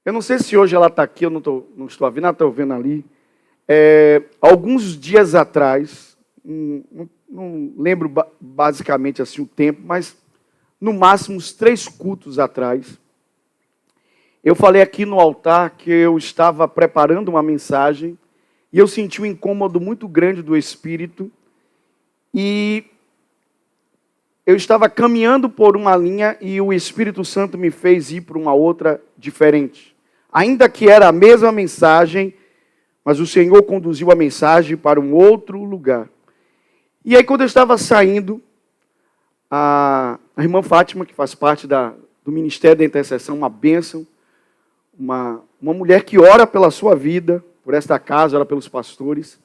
Eu não sei se hoje ela está aqui, eu não estou vendo, ela está vendo ali. Alguns dias atrás, não lembro basicamente assim o tempo, mas no máximo uns 3 cultos atrás, eu falei aqui no altar que eu estava preparando uma mensagem e eu senti um incômodo muito grande do Espírito e eu estava caminhando por uma linha e o Espírito Santo me fez ir para uma outra diferente. Ainda que era a mesma mensagem, mas o Senhor conduziu a mensagem para um outro lugar. E aí quando eu estava saindo, a irmã Fátima, que faz parte do Ministério da Intercessão, uma bênção, uma mulher que ora pela sua vida, por esta casa, ora pelos pastores.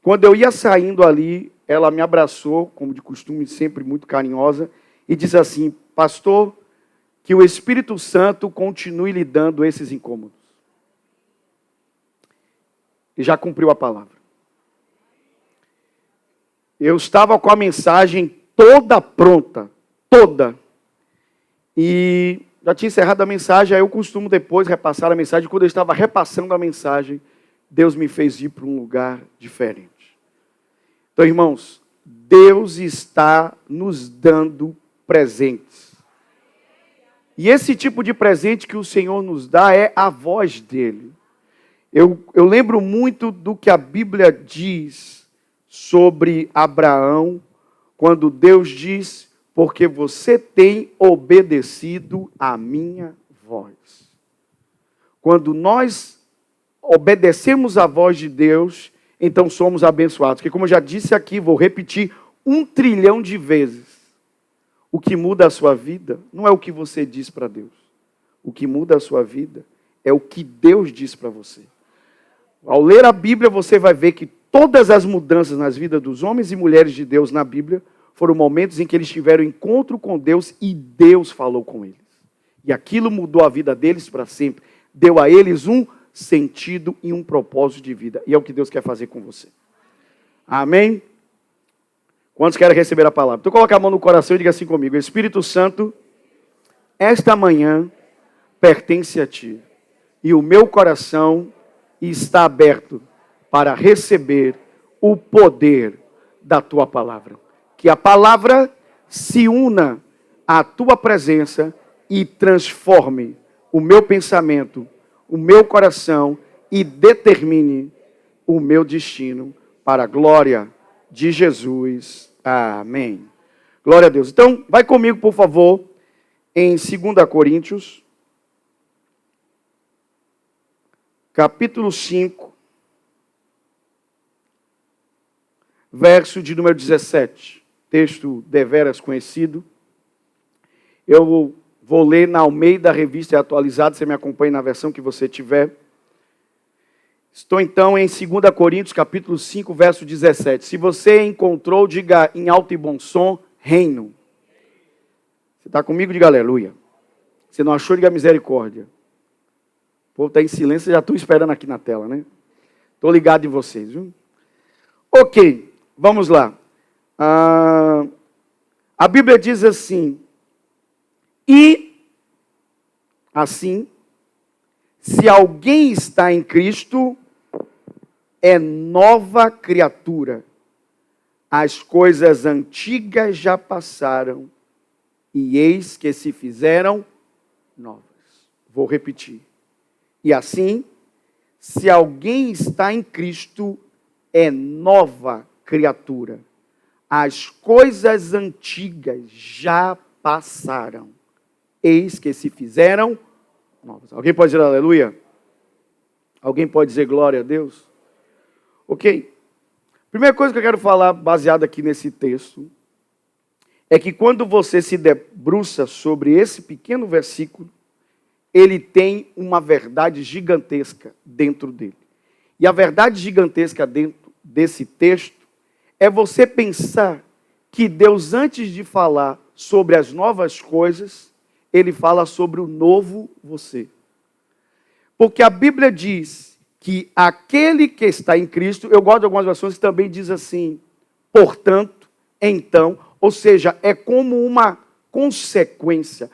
Quando eu ia saindo ali, ela me abraçou, como de costume, sempre muito carinhosa, e disse assim: pastor, que o Espírito Santo continue lhe dando esses incômodos. E já cumpriu a palavra. Eu estava com a mensagem toda pronta, toda. E já tinha encerrado a mensagem, aí eu costumo depois repassar a mensagem. Quando eu estava repassando a mensagem, Deus me fez ir para um lugar diferente. Então, irmãos, Deus está nos dando presentes. E esse tipo de presente que o Senhor nos dá é a voz dele. Eu lembro muito do que a Bíblia diz sobre Abraão, quando Deus diz: porque você tem obedecido a minha voz. Quando nós obedecemos a voz de Deus, então somos abençoados. Porque como eu já disse aqui, vou repetir 1 trilhão de vezes, o que muda a sua vida não é o que você diz para Deus. O que muda a sua vida é o que Deus diz para você. Ao ler a Bíblia, você vai ver que todas as mudanças nas vidas dos homens e mulheres de Deus na Bíblia foram momentos em que eles tiveram encontro com Deus e Deus falou com eles. E aquilo mudou a vida deles para sempre. Deu a eles um sentido e um propósito de vida. E é o que Deus quer fazer com você. Amém? Quantos querem receber a palavra? Então coloca a mão no coração e diga assim comigo: Espírito Santo, esta manhã pertence a ti. E o meu coração está aberto para receber o poder da tua palavra. Que a palavra se una à tua presença e transforme o meu pensamento, o meu coração e determine o meu destino para a glória de Jesus. Amém. Glória a Deus. Então, vai comigo, por favor, em 2 Coríntios, capítulo 5, verso de número 17. Texto deveras conhecido. Eu vou ler na Almeida, Revista Atualizada, você me acompanha na versão que você tiver. Estou então em 2 Coríntios, capítulo 5, verso 17. Se você encontrou, diga em alto e bom som, reino. Você está comigo? Diga aleluia. Se não achou, diga misericórdia. O povo está em silêncio, já estou esperando aqui na tela, né? Estou ligado em vocês, viu? Ok, vamos lá. A Bíblia diz assim: e assim, se alguém está em Cristo, é nova criatura. As coisas antigas já passaram, e eis que se fizeram novas. Vou repetir. E assim, se alguém está em Cristo, é nova criatura. As coisas antigas já passaram, eis que se fizeram novas. Alguém pode dizer aleluia? Alguém pode dizer glória a Deus? Ok. Primeira coisa que eu quero falar, baseado aqui nesse texto, é que quando você se debruça sobre esse pequeno versículo, ele tem uma verdade gigantesca dentro dele. E a verdade gigantesca dentro desse texto é você pensar que Deus, antes de falar sobre as novas coisas, ele fala sobre o novo você. Porque a Bíblia diz que aquele que está em Cristo, eu gosto de algumas versões que também diz assim, portanto, então, ou seja, é como uma consequência.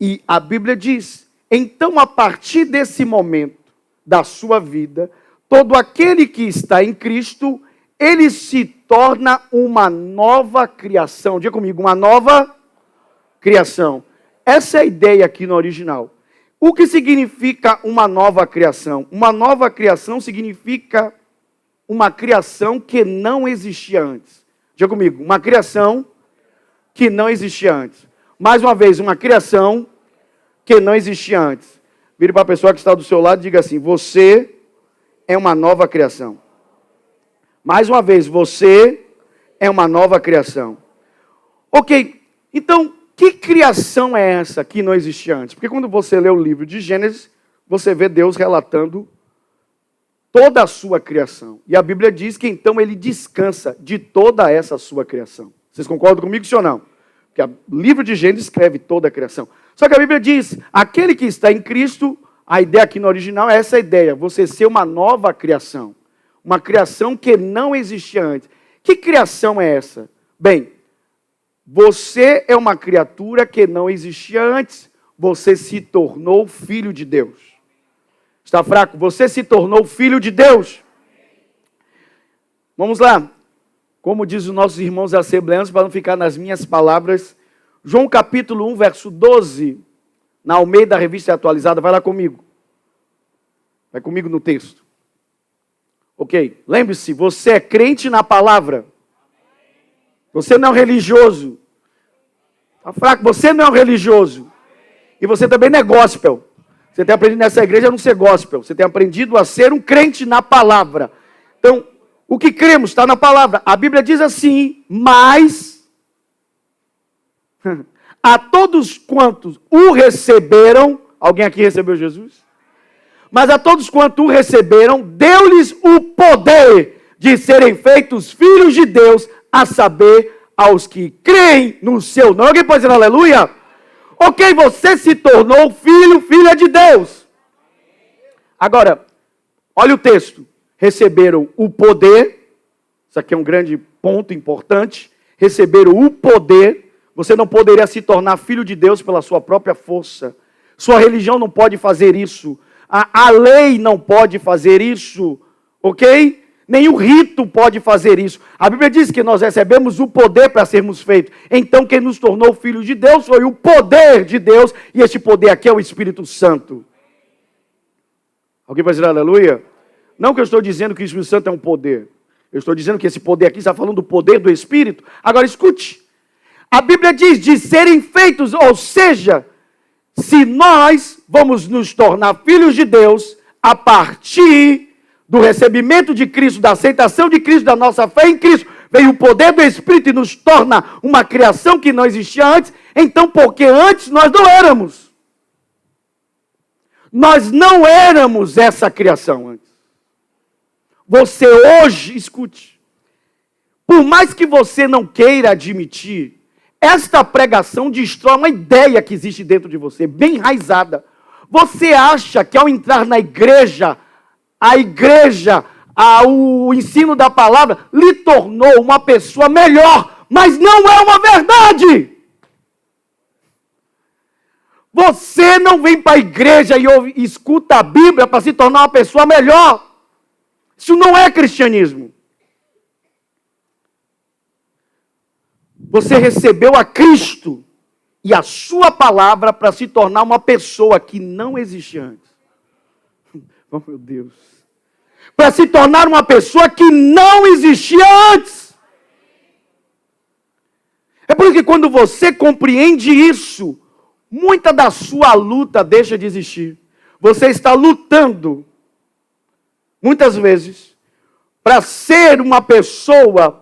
E a Bíblia diz, Então, a partir desse momento da sua vida, todo aquele que está em Cristo, ele se torna uma nova criação. Diga comigo, uma nova criação. Essa é a ideia aqui no original. O que significa uma nova criação? Uma nova criação significa uma criação que não existia antes. Diga comigo, uma criação que não existia antes. Mais uma vez, uma criação que não existia antes. Vire para a pessoa que está do seu lado e diga assim: você é uma nova criação. Mais uma vez, você é uma nova criação. Ok, então, que criação é essa que não existia antes? Porque quando você lê o livro de Gênesis, você vê Deus relatando toda a sua criação. E a Bíblia diz que então ele descansa de toda essa sua criação. Vocês concordam comigo, sim ou não? Porque o livro de Gênesis escreve toda a criação. Só que a Bíblia diz, aquele que está em Cristo, a ideia aqui no original é essa ideia, você ser uma nova criação. Uma criação que não existia antes. Que criação é essa? Bem, você é uma criatura que não existia antes. Você se tornou filho de Deus. Está fraco? Você se tornou filho de Deus. Vamos lá. Como diz os nossos irmãos assembleanos, para não ficar nas minhas palavras, João capítulo 1, verso 12, na Almeida Revista Atualizada, vai lá comigo. Vai comigo no texto. Ok, lembre-se, você é crente na palavra. Você não é um religioso. Está fraco? Você não é um religioso. E você também não é gospel. Você tem aprendido nessa igreja a não ser gospel. Você tem aprendido a ser um crente na palavra. Então, o que cremos está na palavra. A Bíblia diz assim, mas a todos quantos o receberam, alguém aqui recebeu Jesus? Mas a todos quantos o receberam, deu-lhes o poder de serem feitos filhos de Deus, a saber, aos que creem no seu nome. Alguém pode dizer aleluia? Ok, você se tornou filho, filha de Deus. Agora, olha o texto. Receberam o poder, isso aqui é um grande ponto importante, receberam o poder. Você não poderia se tornar filho de Deus pela sua própria força. Sua religião não pode fazer isso. A lei não pode fazer isso, ok? Nem o rito pode fazer isso. A Bíblia diz que nós recebemos o poder para sermos feitos. Então, quem nos tornou filhos de Deus foi o poder de Deus. E este poder aqui é o Espírito Santo. Alguém vai dizer aleluia? Não que eu estou dizendo que o Espírito Santo é um poder. Eu estou dizendo que esse poder aqui está falando do poder do Espírito. Agora, escute. A Bíblia diz de serem feitos, ou seja, se nós vamos nos tornar filhos de Deus a partir do recebimento de Cristo, da aceitação de Cristo, da nossa fé em Cristo, vem o poder do Espírito e nos torna uma criação que não existia antes, então porque antes nós não éramos. Nós não éramos essa criação antes. Você hoje, escute, por mais que você não queira admitir, esta pregação destrói uma ideia que existe dentro de você, bem enraizada. Você acha que ao entrar na igreja, o ensino da palavra lhe tornou uma pessoa melhor, mas não é uma verdade. Você não vem para a igreja e escuta a Bíblia para se tornar uma pessoa melhor. Isso não é cristianismo. Você recebeu a Cristo e a sua palavra para se tornar uma pessoa que não existia antes. Oh, meu Deus. Para se tornar uma pessoa que não existia antes. É por isso que quando você compreende isso, muita da sua luta deixa de existir. Você está lutando, muitas vezes, para ser uma pessoa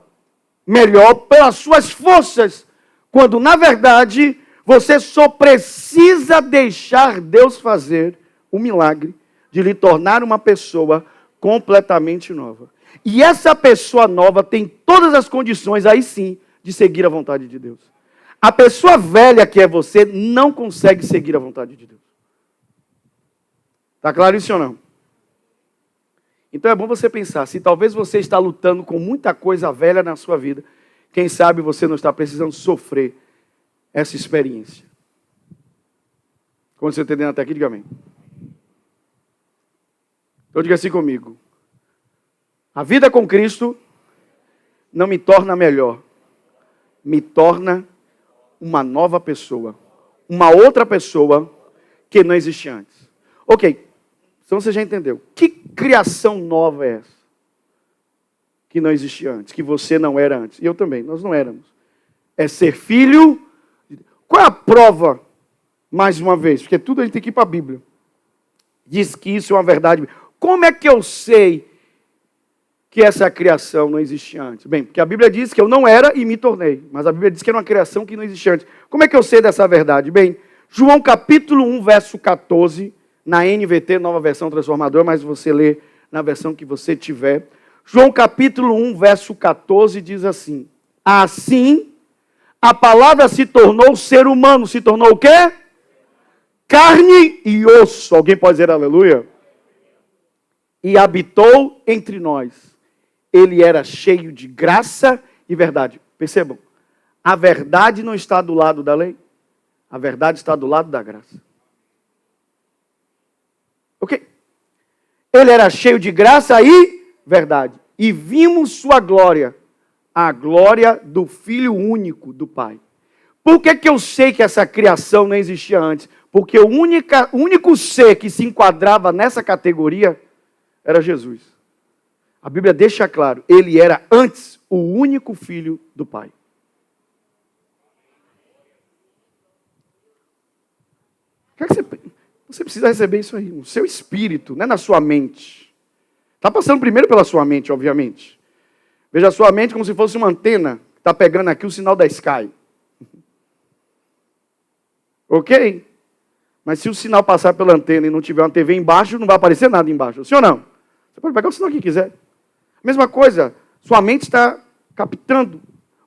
melhor pelas suas forças, quando na verdade você só precisa deixar Deus fazer o milagre de lhe tornar uma pessoa completamente nova. E essa pessoa nova tem todas as condições, aí sim, de seguir a vontade de Deus. A pessoa velha que é você não consegue seguir a vontade de Deus. Está claro isso ou não? Então é bom você pensar, se talvez você está lutando com muita coisa velha na sua vida, quem sabe você não está precisando sofrer essa experiência. Quando você está entendendo até aqui, diga amém. Então diga assim comigo. A vida com Cristo não me torna melhor. Me torna uma nova pessoa. Uma outra pessoa que não existia antes. Ok. Então você já entendeu. Que criação nova é essa? Que não existia antes. Que você não era antes. E eu também. Nós não éramos. É ser filho. Qual é a prova? Mais uma vez. Porque tudo a gente tem que ir para a Bíblia. Diz que isso é uma verdade. Como é que eu sei que essa criação não existia antes? Bem, porque a Bíblia diz que eu não era e me tornei. Mas a Bíblia diz que era uma criação que não existia antes. Como é que eu sei dessa verdade? Bem, João capítulo 1, verso 14, na NVT, nova versão transformadora, mas você lê na versão que você tiver. João capítulo 1, verso 14, diz assim: assim, a palavra se tornou ser humano. Se tornou o quê? Carne e osso. Alguém pode dizer aleluia? E habitou entre nós. Ele era cheio de graça e verdade. Percebam, a verdade não está do lado da lei. A verdade está do lado da graça. Ok? Ele era cheio de graça e verdade. E vimos sua glória. A glória do Filho único do Pai. Por que eu sei que essa criação não existia antes? Porque o único ser que se enquadrava nessa categoria era Jesus. A Bíblia deixa claro, ele era antes o único filho do Pai. Você precisa receber isso aí, no seu espírito, não é na sua mente. Está passando primeiro pela sua mente, obviamente. Veja a sua mente como se fosse uma antena que está pegando aqui o sinal da Sky. Ok? Mas se o sinal passar pela antena e não tiver uma TV embaixo, não vai aparecer nada embaixo. Sim ou não? Você pode pegar o sinal que quiser. Mesma coisa, sua mente está captando,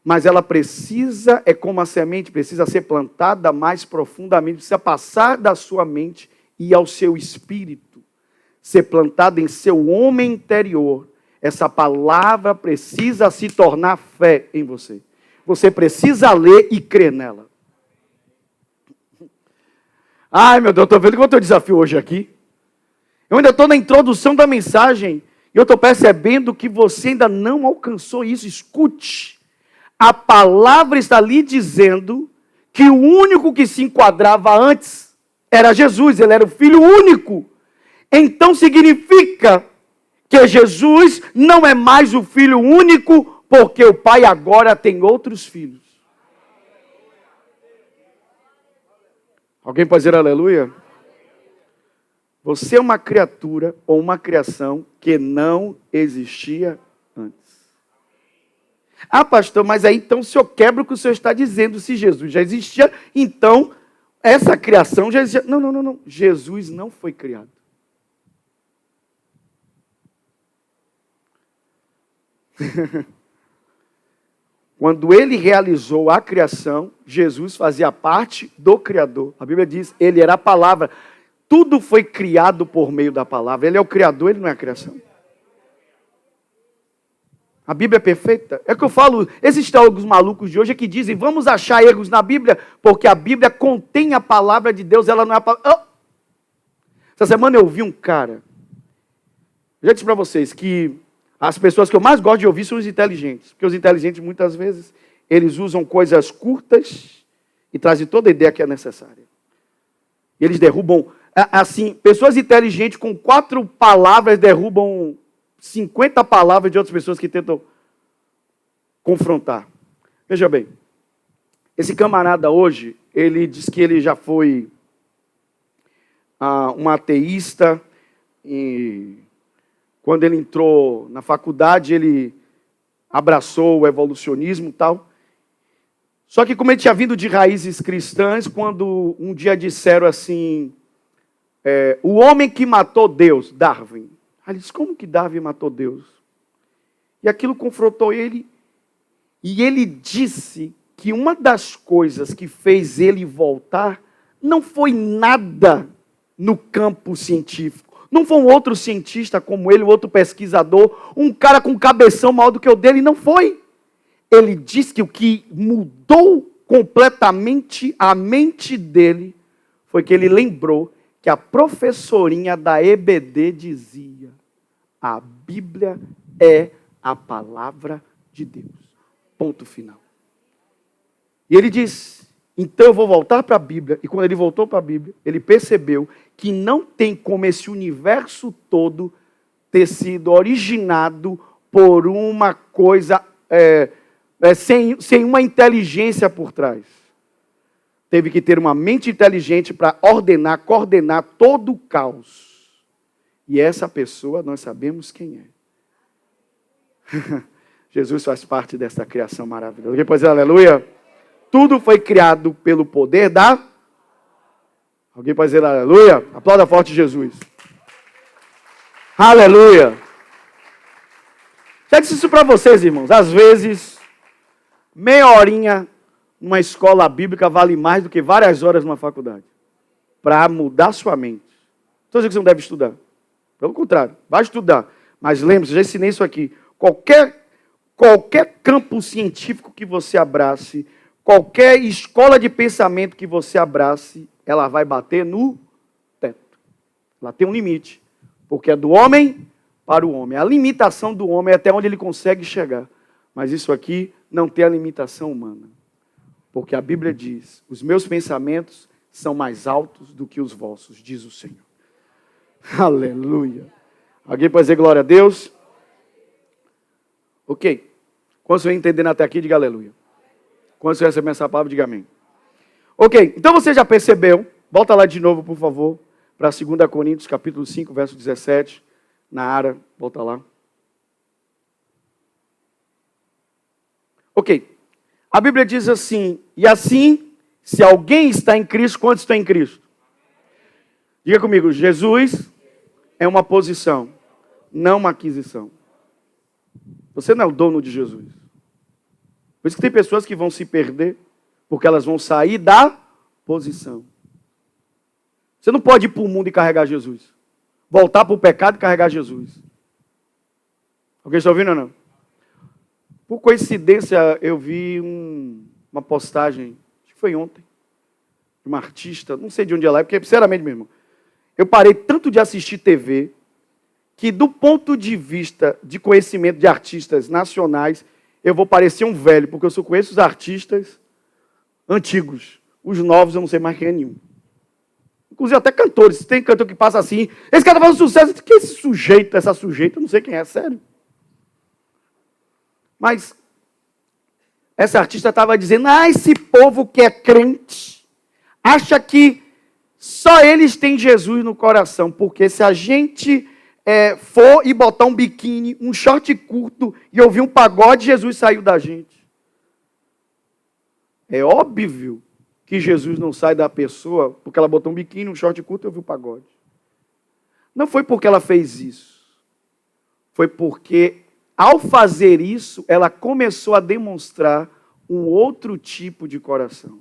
mas ela precisa, é como a semente, precisa ser plantada mais profundamente, precisa passar da sua mente e ao seu espírito, ser plantada em seu homem interior. Essa palavra precisa se tornar fé em você. Você precisa ler e crer nela. Ai, meu Deus, estou vendo qual é o teu desafio hoje aqui. Eu ainda estou na introdução da mensagem e eu estou percebendo que você ainda não alcançou isso. Escute. A palavra está lhe dizendo que o único que se enquadrava antes era Jesus. Ele era o Filho único. Então significa que Jesus não é mais o Filho único, porque o Pai agora tem outros filhos. Alguém pode dizer aleluia? Você é uma criatura ou uma criação que não existia antes. Ah, pastor, mas aí então o senhor quebra o que o senhor está dizendo. Se Jesus já existia, então essa criação já existia. Não. Jesus não foi criado. Quando ele realizou a criação, Jesus fazia parte do Criador. A Bíblia diz, ele era a palavra. Tudo foi criado por meio da palavra. Ele é o Criador, ele não é a criação. A Bíblia é perfeita. É o que eu falo, esses teólogos malucos de hoje é que dizem, vamos achar erros na Bíblia, porque a Bíblia contém a palavra de Deus, ela não é a palavra... Oh! Essa semana eu ouvi um cara, eu já disse para vocês que as pessoas que eu mais gosto de ouvir são os inteligentes, porque os inteligentes muitas vezes, eles usam coisas curtas e trazem toda a ideia que é necessária. E eles derrubam, assim, pessoas inteligentes com 4 palavras derrubam 50 palavras de outras pessoas que tentam confrontar. Veja bem, esse camarada hoje, ele diz que ele já foi um ateísta e quando ele entrou na faculdade, ele abraçou o evolucionismo e tal. Só que como ele tinha vindo de raízes cristãs, quando um dia disseram assim, o homem que matou Deus, Darwin. Ele disse, como que Darwin matou Deus? E aquilo confrontou ele. E ele disse que uma das coisas que fez ele voltar não foi nada no campo científico. Não foi um outro cientista como ele, um outro pesquisador, um cara com cabeção maior do que o dele, não foi. Ele disse que o que mudou completamente a mente dele foi que ele lembrou que a professorinha da EBD dizia: a Bíblia é a palavra de Deus. Ponto final. E ele disse: então eu vou voltar para a Bíblia. E quando ele voltou para a Bíblia, ele percebeu que não tem como esse universo todo ter sido originado por uma coisa sem uma inteligência por trás. Teve que ter uma mente inteligente para ordenar, coordenar todo o caos. E essa pessoa nós sabemos quem é. Jesus faz parte dessa criação maravilhosa. Alguém pode dizer aleluia? Tudo foi criado pelo poder da... Alguém pode dizer aleluia? Aplauda forte Jesus. Aleluia. Já disse isso para vocês, irmãos. Às vezes, meia horinha numa escola bíblica vale mais do que várias horas numa faculdade. Para mudar sua mente. Estou dizendo que você não deve estudar. Pelo contrário, vai estudar. Mas lembre-se, já ensinei isso aqui. Qualquer campo científico que você abrace, qualquer escola de pensamento que você abrace, ela vai bater no teto. Ela tem um limite. Porque é do homem para o homem. A limitação do homem é até onde ele consegue chegar. Mas isso aqui não tem a limitação humana. Porque a Bíblia diz: os meus pensamentos são mais altos do que os vossos, diz o Senhor. Aleluia. Alguém pode dizer glória a Deus? Ok. Quando você entendendo até aqui, diga aleluia. Quando você receber essa palavra, diga amém. Ok, então você já percebeu, volta lá de novo, por favor, para 2 Coríntios, capítulo 5, verso 17, na área, volta lá. Ok, a Bíblia diz assim: e assim, se alguém está em Cristo, quantos estão em Cristo? Diga comigo: Jesus é uma posição, não uma aquisição. Você não é o dono de Jesus. Por isso que tem pessoas que vão se perder, porque elas vão sair da posição. Você não pode ir para o mundo e carregar Jesus. Voltar para o pecado e carregar Jesus. Alguém está ouvindo ou não? Por coincidência, eu vi uma postagem, acho que foi ontem, de uma artista, não sei de onde ela é, porque, sinceramente, meu irmão, eu parei tanto de assistir TV, que do ponto de vista de conhecimento de artistas nacionais, eu vou parecer um velho, porque eu só conheço os artistas antigos. Os novos eu não sei mais quem é nenhum. Inclusive até cantores. Tem cantor que passa assim: esse cara tá fazendo sucesso. Que esse sujeito, essa sujeita, eu não sei quem é, sério. Mas essa artista estava dizendo: esse povo que é crente acha que só eles têm Jesus no coração. Porque se a gente for e botar um biquíni, um short curto e ouvir um pagode, Jesus saiu da gente. É óbvio que Jesus não sai da pessoa porque ela botou um biquíni, um short curto e ouviu um pagode. Não foi porque ela fez isso. Foi porque, ao fazer isso, ela começou a demonstrar um outro tipo de coração.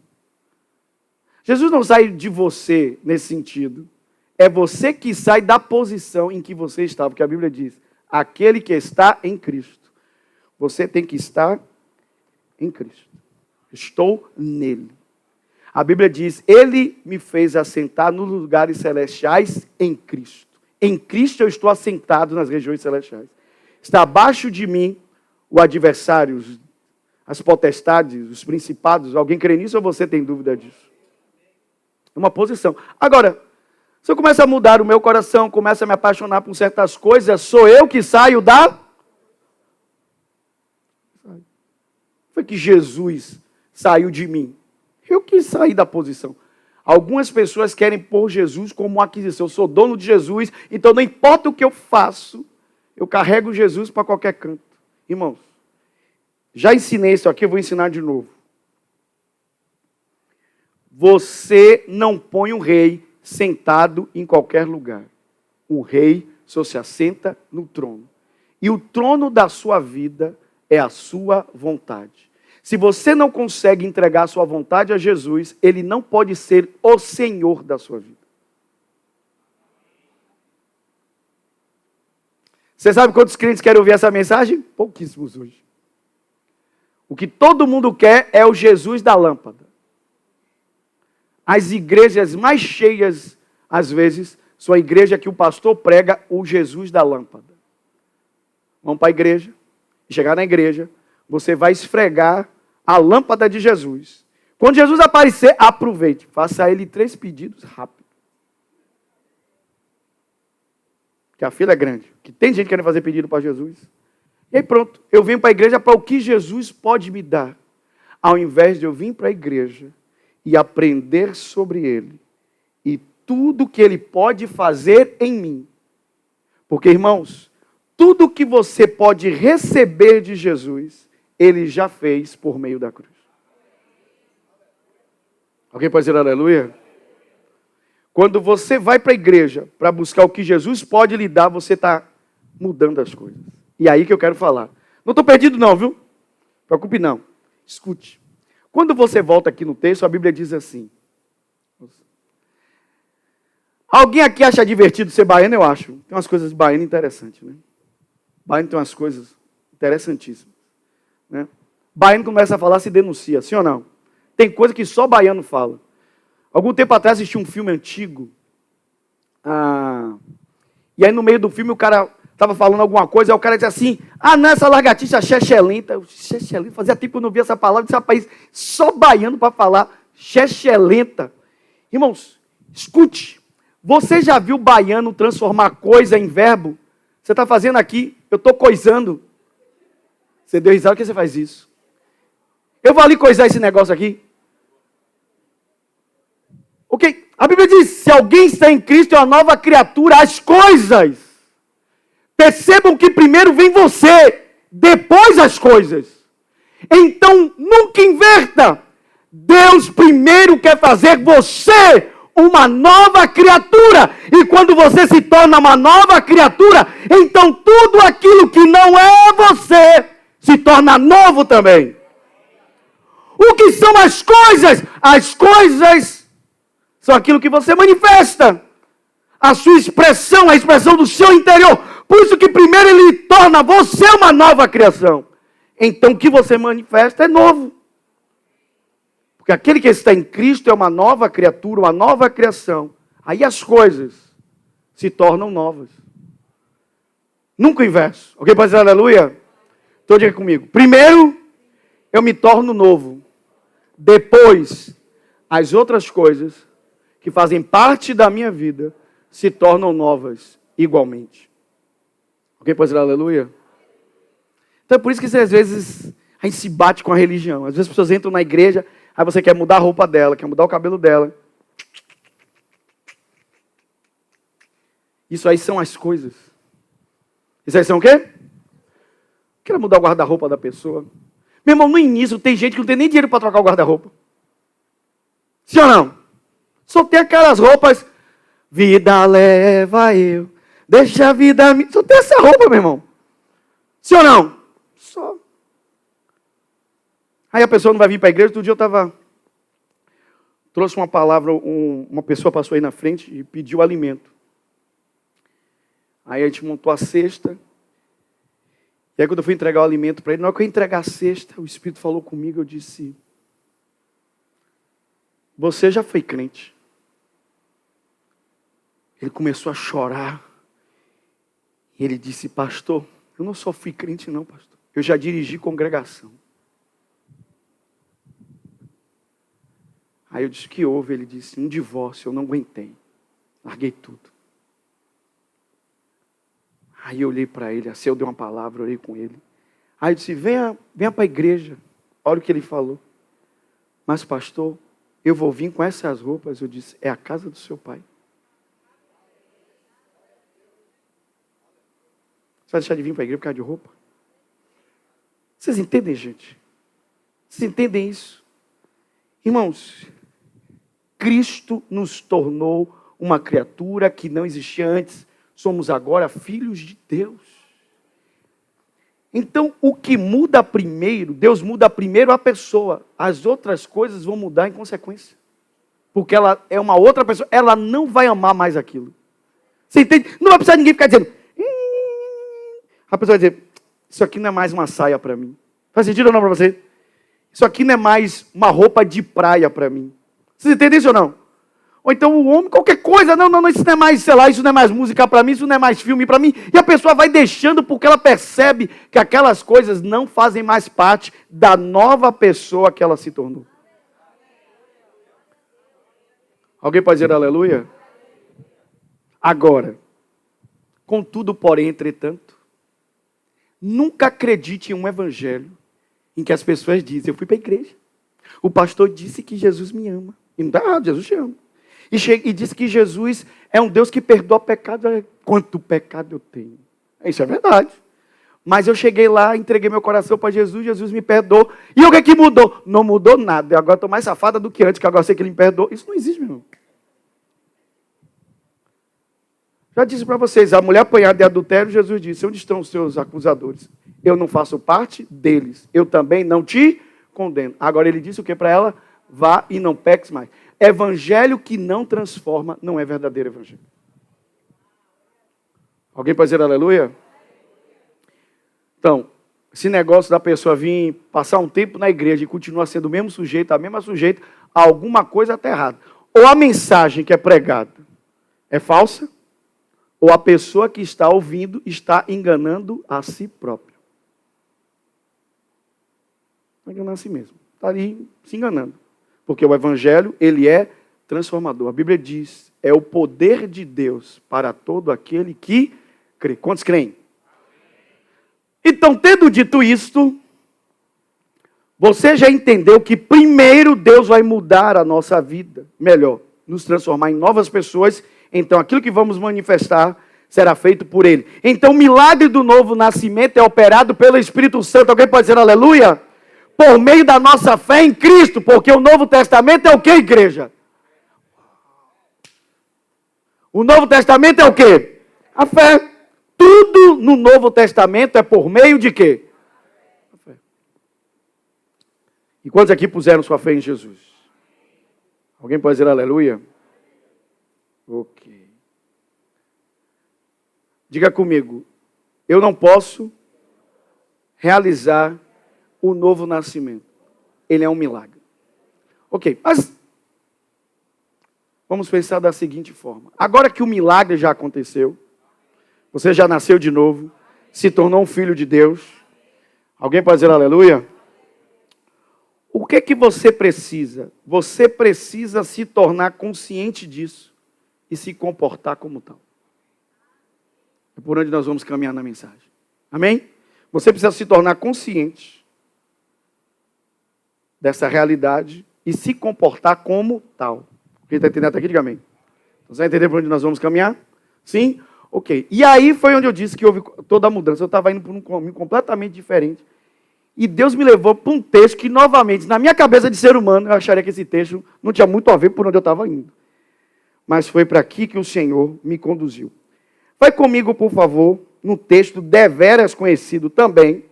Jesus não sai de você nesse sentido. É você que sai da posição em que você está. Porque a Bíblia diz: aquele que está em Cristo. Você tem que estar em Cristo. Estou nele. A Bíblia diz: ele me fez assentar nos lugares celestiais em Cristo. Em Cristo eu estou assentado nas regiões celestiais. Está abaixo de mim o adversário, as potestades, os principados. Alguém crê nisso ou você tem dúvida disso? Uma posição. Agora, se eu começo a mudar o meu coração, começo a me apaixonar por certas coisas, sou eu que saio da... Foi que Jesus saiu de mim. Eu que saí da posição. Algumas pessoas querem pôr Jesus como uma aquisição. Eu sou dono de Jesus, então não importa o que eu faço, eu carrego Jesus para qualquer canto. Irmãos, já ensinei isso aqui, eu vou ensinar de novo. Você não põe um rei sentado em qualquer lugar. O rei só se assenta no trono. E o trono da sua vida é a sua vontade. Se você não consegue entregar a sua vontade a Jesus, ele não pode ser o Senhor da sua vida. Você sabe quantos crentes querem ouvir essa mensagem? Pouquíssimos hoje. O que todo mundo quer é o Jesus da lâmpada. As igrejas mais cheias, às vezes, são a igreja que o pastor prega o Jesus da lâmpada. Vamos para a igreja, chegar na igreja, você vai esfregar a lâmpada de Jesus. Quando Jesus aparecer, aproveite, faça a ele 3 pedidos rápido. Porque a fila é grande, que tem gente querendo fazer pedido para Jesus. E aí pronto, eu vim para a igreja para o que Jesus pode me dar, ao invés de eu vir para a igreja e aprender sobre ele e tudo que ele pode fazer em mim. Porque, irmãos, tudo que você pode receber de Jesus, ele já fez por meio da cruz. Alguém pode dizer aleluia? Quando você vai para a igreja para buscar o que Jesus pode lhe dar, você está mudando as coisas. E é aí que eu quero falar. Não estou perdido não, viu? Preocupe não. Escute. Quando você volta aqui no texto, a Bíblia diz assim. Alguém aqui acha divertido ser baiano? Eu acho. Tem umas coisas baianas interessantes, né? Baiano tem umas coisas interessantíssimas, né? Baiano começa a falar, se denuncia, sim ou não? Tem coisa que só baiano fala. Algum tempo atrás assisti um filme antigo. E aí no meio do filme o cara estava falando alguma coisa, aí o cara disse assim, não, essa lagartixa xexelenta. Xexelenta, fazia tempo que eu não via essa palavra, desse país só baiano para falar xexelenta. Irmãos, escute, você já viu baiano transformar coisa em verbo? Você está fazendo aqui, eu estou coisando. Você deu risada, por que você faz isso? Eu vou ali coisar esse negócio aqui. Ok? A Bíblia diz, se alguém está em Cristo, é uma nova criatura, as coisas. Percebam que primeiro vem você, depois as coisas. Então, nunca inverta. Deus primeiro quer fazer você uma nova criatura. E quando você se torna uma nova criatura, então tudo aquilo que não é você se torna novo também. O que são as coisas? As coisas são aquilo que você manifesta. A sua expressão, a expressão do seu interior. Por isso que primeiro ele torna você uma nova criação. Então o que você manifesta é novo. Porque aquele que está em Cristo é uma nova criatura, uma nova criação. Aí as coisas se tornam novas. Nunca o inverso. Ok, pode dizer aleluia? Então diga comigo. Primeiro, eu me torno novo. Depois, as outras coisas que fazem parte da minha vida se tornam novas igualmente. Ok, pode dizer aleluia? Então é por isso que às vezes a gente se bate com a religião. Às vezes as pessoas entram na igreja, aí você quer mudar a roupa dela, quer mudar o cabelo dela. Isso aí são as coisas. Isso aí são o quê? Quer mudar o guarda-roupa da pessoa. Meu irmão, no início tem gente que não tem nem dinheiro para trocar o guarda-roupa. Sim ou não? Só tem aquelas roupas, vida leva eu, deixa a vida me... Só tem essa roupa, meu irmão. Sim ou não? Só. Aí a pessoa não vai vir para a igreja. Outro dia eu trouxe uma palavra, uma pessoa passou aí na frente e pediu alimento. Aí a gente montou a cesta. E aí quando eu fui entregar o alimento para ele, na hora que eu ia entregar a cesta, o Espírito falou comigo, eu disse, você já foi crente? Ele começou a chorar. E ele disse, pastor, eu não só fui crente não, pastor. Eu já dirigi congregação. Aí eu disse, o que houve? Ele disse, um divórcio, eu não aguentei. Larguei tudo. Aí eu olhei para ele, assim eu dei uma palavra, orei com ele. Aí eu disse, venha para a igreja. Olha o que ele falou. Mas pastor, eu vou vir com essas roupas. Eu disse, é a casa do seu pai. Você vai deixar de vir para a igreja por causa de roupa? Vocês entendem, gente? Vocês entendem isso? Irmãos, Cristo nos tornou uma criatura que não existia antes. Somos agora filhos de Deus. Então, o que muda primeiro, Deus muda primeiro a pessoa. As outras coisas vão mudar em consequência. Porque ela é uma outra pessoa, ela não vai amar mais aquilo. Você entende? Não vai precisar ninguém ficar dizendo... A pessoa vai dizer, isso aqui não é mais uma saia para mim. Faz sentido ou não para você? Isso aqui não é mais uma roupa de praia para mim. Vocês entendem isso ou não? Ou então o homem, qualquer coisa, não, isso não é mais, sei lá, isso não é mais música para mim, isso não é mais filme para mim. E a pessoa vai deixando porque ela percebe que aquelas coisas não fazem mais parte da nova pessoa que ela se tornou. Alguém pode dizer aleluia? Agora, contudo, porém, entretanto, nunca acredite em um evangelho em que as pessoas dizem, eu fui para a igreja, o pastor disse que Jesus me ama. E não está errado, Jesus te ama. E disse que Jesus é um Deus que perdoa pecado. Quanto pecado eu tenho? Isso é verdade. Mas eu cheguei lá, entreguei meu coração para Jesus, Jesus me perdoou. E o que é que mudou? Não mudou nada. Eu agora estou mais safada do que antes, que agora eu sei que ele me perdoou. Isso não existe, meu irmão. Já disse para vocês, a mulher apanhada de adultério, Jesus disse, onde estão os seus acusadores? Eu não faço parte deles. Eu também não te condeno. Agora ele disse o que para ela? Vá e não peques mais. Evangelho que não transforma não é verdadeiro evangelho. Alguém pode dizer aleluia? Então, esse negócio da pessoa vir passar um tempo na igreja e continuar sendo o mesmo sujeito, a mesma sujeita, alguma coisa está errada. Ou a mensagem que é pregada é falsa, ou a pessoa que está ouvindo está enganando a si próprio. Está enganando a si mesmo. Está ali se enganando. Porque o evangelho, ele é transformador. A Bíblia diz, é o poder de Deus para todo aquele que crê. Quantos creem? Então, tendo dito isto, você já entendeu que primeiro Deus vai mudar a nossa vida. Melhor, nos transformar em novas pessoas. Então, aquilo que vamos manifestar será feito por Ele. Então, o milagre do novo nascimento é operado pelo Espírito Santo. Alguém pode dizer aleluia? Por meio da nossa fé em Cristo, porque o Novo Testamento é o que, igreja? O Novo Testamento é o que? A fé. Tudo no Novo Testamento é por meio de quê? A fé. E quantos aqui puseram sua fé em Jesus? Alguém pode dizer aleluia? Ok. Diga comigo, eu não posso realizar o novo nascimento. Ele é um milagre. Ok, mas vamos pensar da seguinte forma. Agora que o milagre já aconteceu, você já nasceu de novo, se tornou um filho de Deus. Alguém pode dizer aleluia? O que é que você precisa? Você precisa se tornar consciente disso e se comportar como tal. É por onde nós vamos caminhar na mensagem. Amém? Você precisa se tornar consciente dessa realidade e se comportar como tal. Quem está entendendo até aqui, diga amém. Você vai entender por onde nós vamos caminhar? Sim? Ok. E aí foi onde eu disse que houve toda a mudança. Eu estava indo por um caminho completamente diferente. E Deus me levou para um texto que, novamente, na minha cabeça de ser humano, eu acharia que esse texto não tinha muito a ver por onde eu estava indo. Mas foi para aqui que o Senhor me conduziu. Vai comigo, por favor, no texto deveras conhecido também,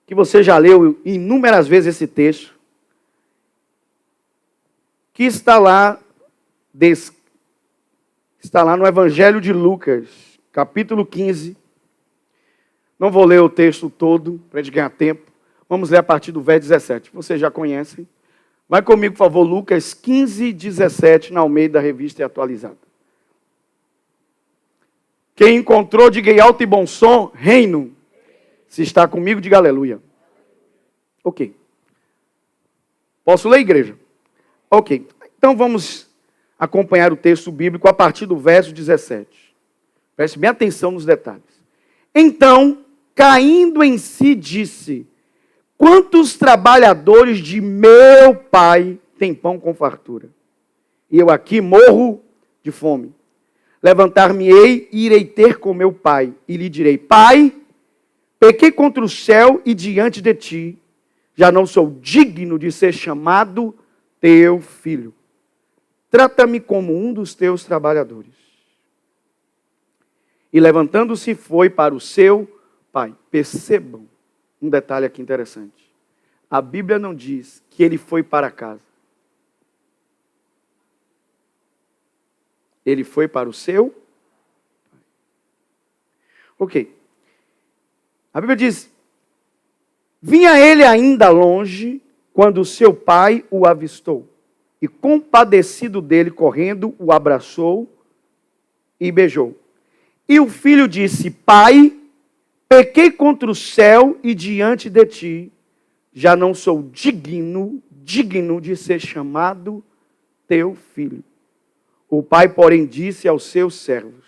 que você já leu inúmeras vezes esse texto, que está lá no Evangelho de Lucas, capítulo 15. Não vou ler o texto todo, para a gente ganhar tempo. Vamos ler a partir do verso 17. Vocês já conhecem. Vai comigo, por favor, Lucas 15, 17, na Almeida Revista e Atualizada. Quem encontrou, diga em alto e bom som, reino. Se está comigo, diga aleluia. Ok. Posso ler, igreja? Ok. Então vamos acompanhar o texto bíblico a partir do verso 17. Preste bem atenção nos detalhes. Então, caindo em si, disse: quantos trabalhadores de meu pai têm pão com fartura? E eu aqui morro de fome. Levantar-me-ei e irei ter com meu pai, e lhe direi: Pai, pequei contra o céu e diante de ti, já não sou digno de ser chamado teu filho. Trata-me como um dos teus trabalhadores. E levantando-se foi para o seu pai. Percebam um detalhe aqui interessante. A Bíblia não diz que ele foi para casa. Ele foi para o seu pai. Ok. A Bíblia diz: vinha ele ainda longe quando o seu pai o avistou. e, compadecido dele, correndo, o abraçou e beijou. E o filho disse: Pai, pequei contra o céu e diante de ti, já não sou digno de ser chamado teu filho. O pai, porém, disse aos seus servos: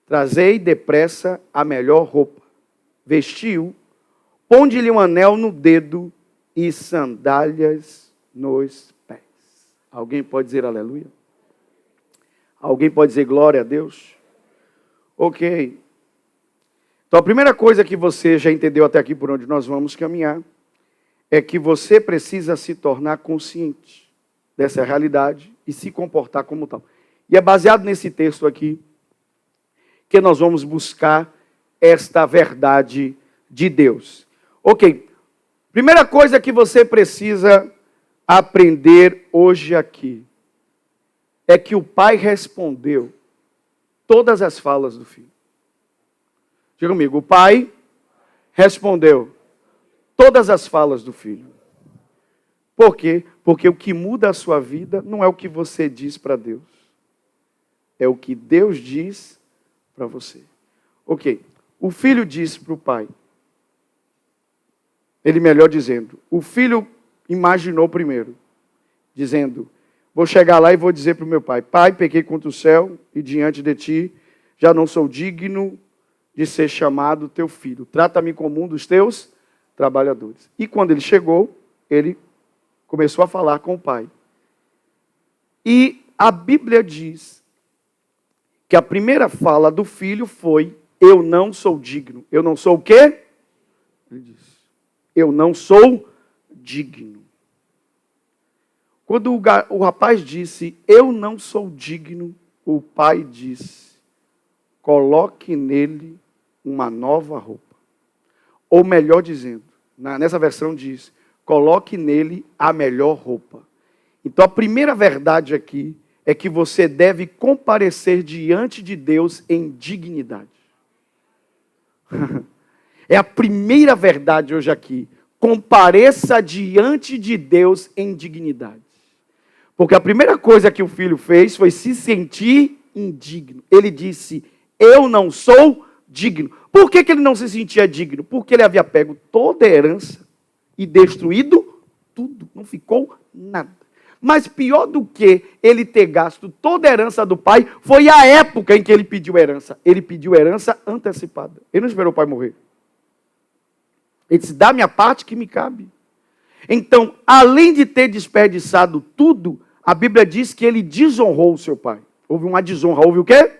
Trazei depressa a melhor roupa, vestiu, ponde-lhe um anel no dedo e sandálias nos pés. Alguém pode dizer aleluia? Alguém pode dizer glória a Deus? Ok. Então a primeira coisa que você já entendeu até aqui por onde nós vamos caminhar é que você precisa se tornar consciente dessa realidade e se comportar como tal. E é baseado nesse texto aqui que nós vamos buscar esta verdade de Deus. Ok. Primeira coisa que você precisa aprender hoje aqui é que o pai respondeu todas as falas do filho. Diga comigo, o pai respondeu todas as falas do filho. Por quê? Porque o que muda a sua vida não é o que você diz para Deus. É o que Deus diz para você. Ok. O filho disse para o pai. Ele melhor dizendo. O filho imaginou primeiro. Dizendo, vou chegar lá e vou dizer para o meu pai. Pai, pequei contra o céu e diante de ti já não sou digno de ser chamado teu filho. Trata-me como um dos teus trabalhadores. E quando ele chegou, ele começou a falar com o pai. E a Bíblia diz que a primeira fala do filho foi: eu não sou digno. Eu não sou o quê? Ele disse: eu não sou digno. Quando o rapaz disse: eu não sou digno, o pai disse: coloque nele uma nova roupa. Ou melhor dizendo, nessa versão diz: coloque nele a melhor roupa. Então a primeira verdade aqui é que você deve comparecer diante de Deus em dignidade. É a primeira verdade hoje aqui. Compareça diante de Deus em dignidade. Porque a primeira coisa que o filho fez foi se sentir indigno. Ele disse: eu não sou digno. Por que ele não se sentia digno? Porque ele havia pego toda a herança e destruído tudo. Não ficou nada. Mas pior do que ele ter gasto toda a herança do pai, foi a época em que ele pediu herança. Ele pediu herança antecipada. Ele não esperou o pai morrer. Ele disse: dá minha parte que me cabe. Então, além de ter desperdiçado tudo, a Bíblia diz que ele desonrou o seu pai. Houve uma desonra. Houve o quê?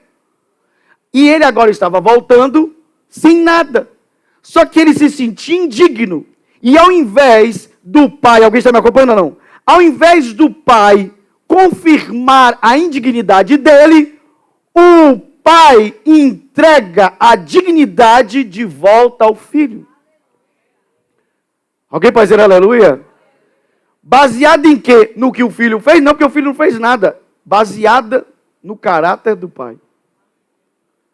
E ele agora estava voltando sem nada. Só que ele se sentia indigno. E ao invés do pai... Alguém está me acompanhando ou não? Ao invés do pai confirmar a indignidade dele, o pai entrega a dignidade de volta ao filho. Alguém pode dizer aleluia? Baseado em quê? No que o filho fez? Não, porque o filho não fez nada. Baseada no caráter do pai.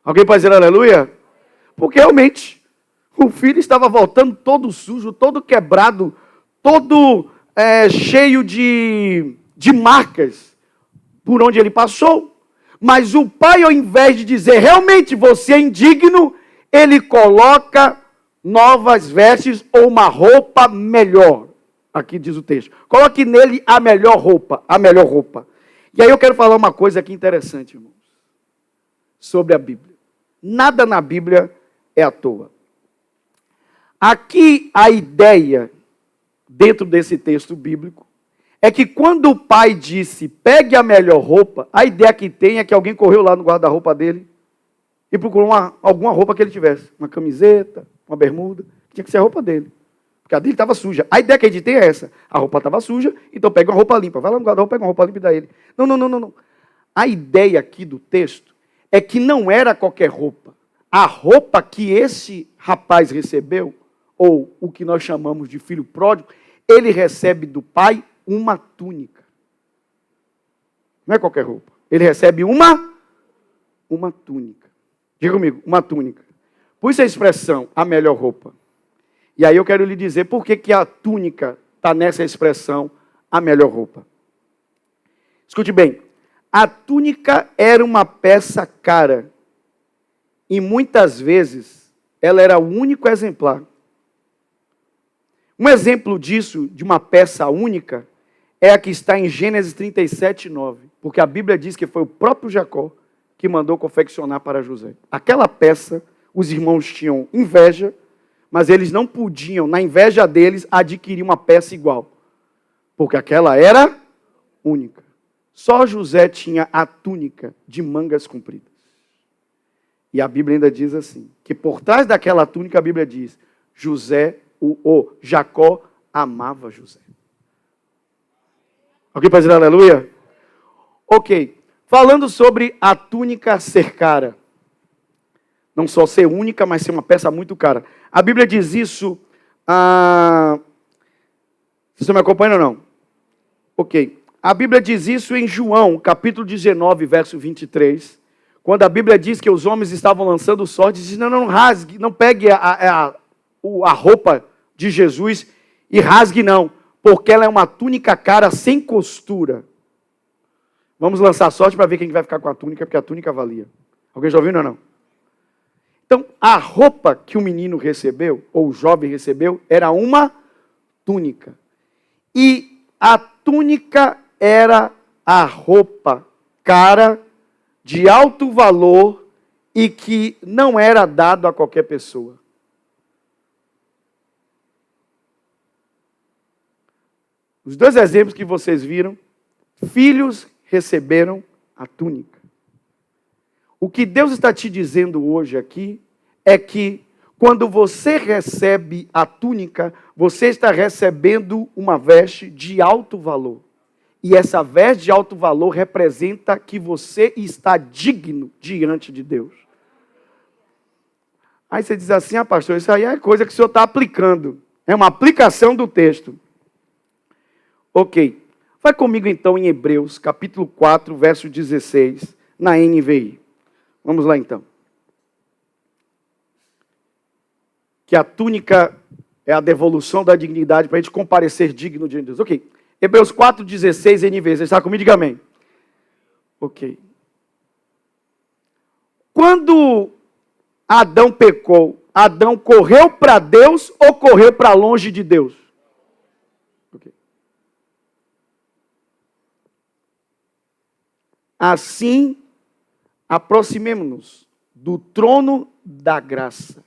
Alguém pode dizer aleluia? Porque realmente o filho estava voltando todo sujo, todo quebrado, todo cheio de marcas por onde ele passou. Mas o pai, ao invés de dizer realmente você é indigno, ele coloca novas vestes ou uma roupa melhor. Aqui diz o texto. Coloque nele a melhor roupa, a melhor roupa. E aí eu quero falar uma coisa aqui interessante, irmãos, sobre a Bíblia. Nada na Bíblia é à toa. Aqui a ideia, dentro desse texto bíblico, é que quando o pai disse, pegue a melhor roupa, a ideia que tem é que alguém correu lá no guarda-roupa dele e procurou alguma roupa que ele tivesse. Uma camiseta, uma bermuda, que tinha que ser a roupa dele. Porque a dele estava suja. A ideia que a gente tem é essa. A roupa estava suja, então pega uma roupa limpa. Vai lá no guarda-roupa, pega uma roupa limpa e dá ele. Não. A ideia aqui do texto é que não era qualquer roupa. A roupa que esse rapaz recebeu, ou o que nós chamamos de filho pródigo, ele recebe do pai uma túnica. Não é qualquer roupa. Ele recebe uma túnica. Diga comigo, uma túnica. Por isso a expressão, a melhor roupa. E aí eu quero lhe dizer por que a túnica está nessa expressão, a melhor roupa. Escute bem, a túnica era uma peça cara e muitas vezes ela era o único exemplar. Um exemplo disso, de uma peça única, é a que está em Gênesis 37, 9. Porque a Bíblia diz que foi o próprio Jacó que mandou confeccionar para José. Aquela peça, os irmãos tinham inveja, mas eles não podiam, na inveja deles, adquirir uma peça igual. Porque aquela era única. Só José tinha a túnica de mangas compridas. E a Bíblia ainda diz assim, que por trás daquela túnica a Bíblia diz, Jacó amava José. Alguém pode dizer aleluia? Ok. Falando sobre a túnica ser cara. Não só ser única, mas ser uma peça muito cara. A Bíblia diz isso... Vocês estão me acompanhando ou não? Ok. A Bíblia diz isso em João, capítulo 19, verso 23. Quando a Bíblia diz que os homens estavam lançando sorte, diz, não rasgue, não pegue a roupa de Jesus e rasgue não, porque ela é uma túnica cara sem costura. Vamos lançar sorte para ver quem vai ficar com a túnica, porque a túnica valia. Alguém já ouviu ou não? Então, a roupa que o menino recebeu, ou o jovem recebeu, era uma túnica. E a túnica era a roupa cara, de alto valor, e que não era dado a qualquer pessoa. Os dois exemplos que vocês viram, filhos receberam a túnica. O que Deus está te dizendo hoje aqui é que quando você recebe a túnica, você está recebendo uma veste de alto valor. E essa veste de alto valor representa que você está digno diante de Deus. Aí você diz assim, pastor, isso aí é coisa que o senhor está aplicando. É uma aplicação do texto. Ok. Vai comigo então em Hebreus, capítulo 4, verso 16, na NVI. Vamos lá então. Que a túnica é a devolução da dignidade para a gente comparecer digno diante de Deus. Ok. Hebreus 4, 16, NVI. Você está comigo? Diga amém. Ok. Quando Adão pecou, Adão correu para Deus ou correu para longe de Deus? Ok. Assim, aproximemo-nos do trono da graça.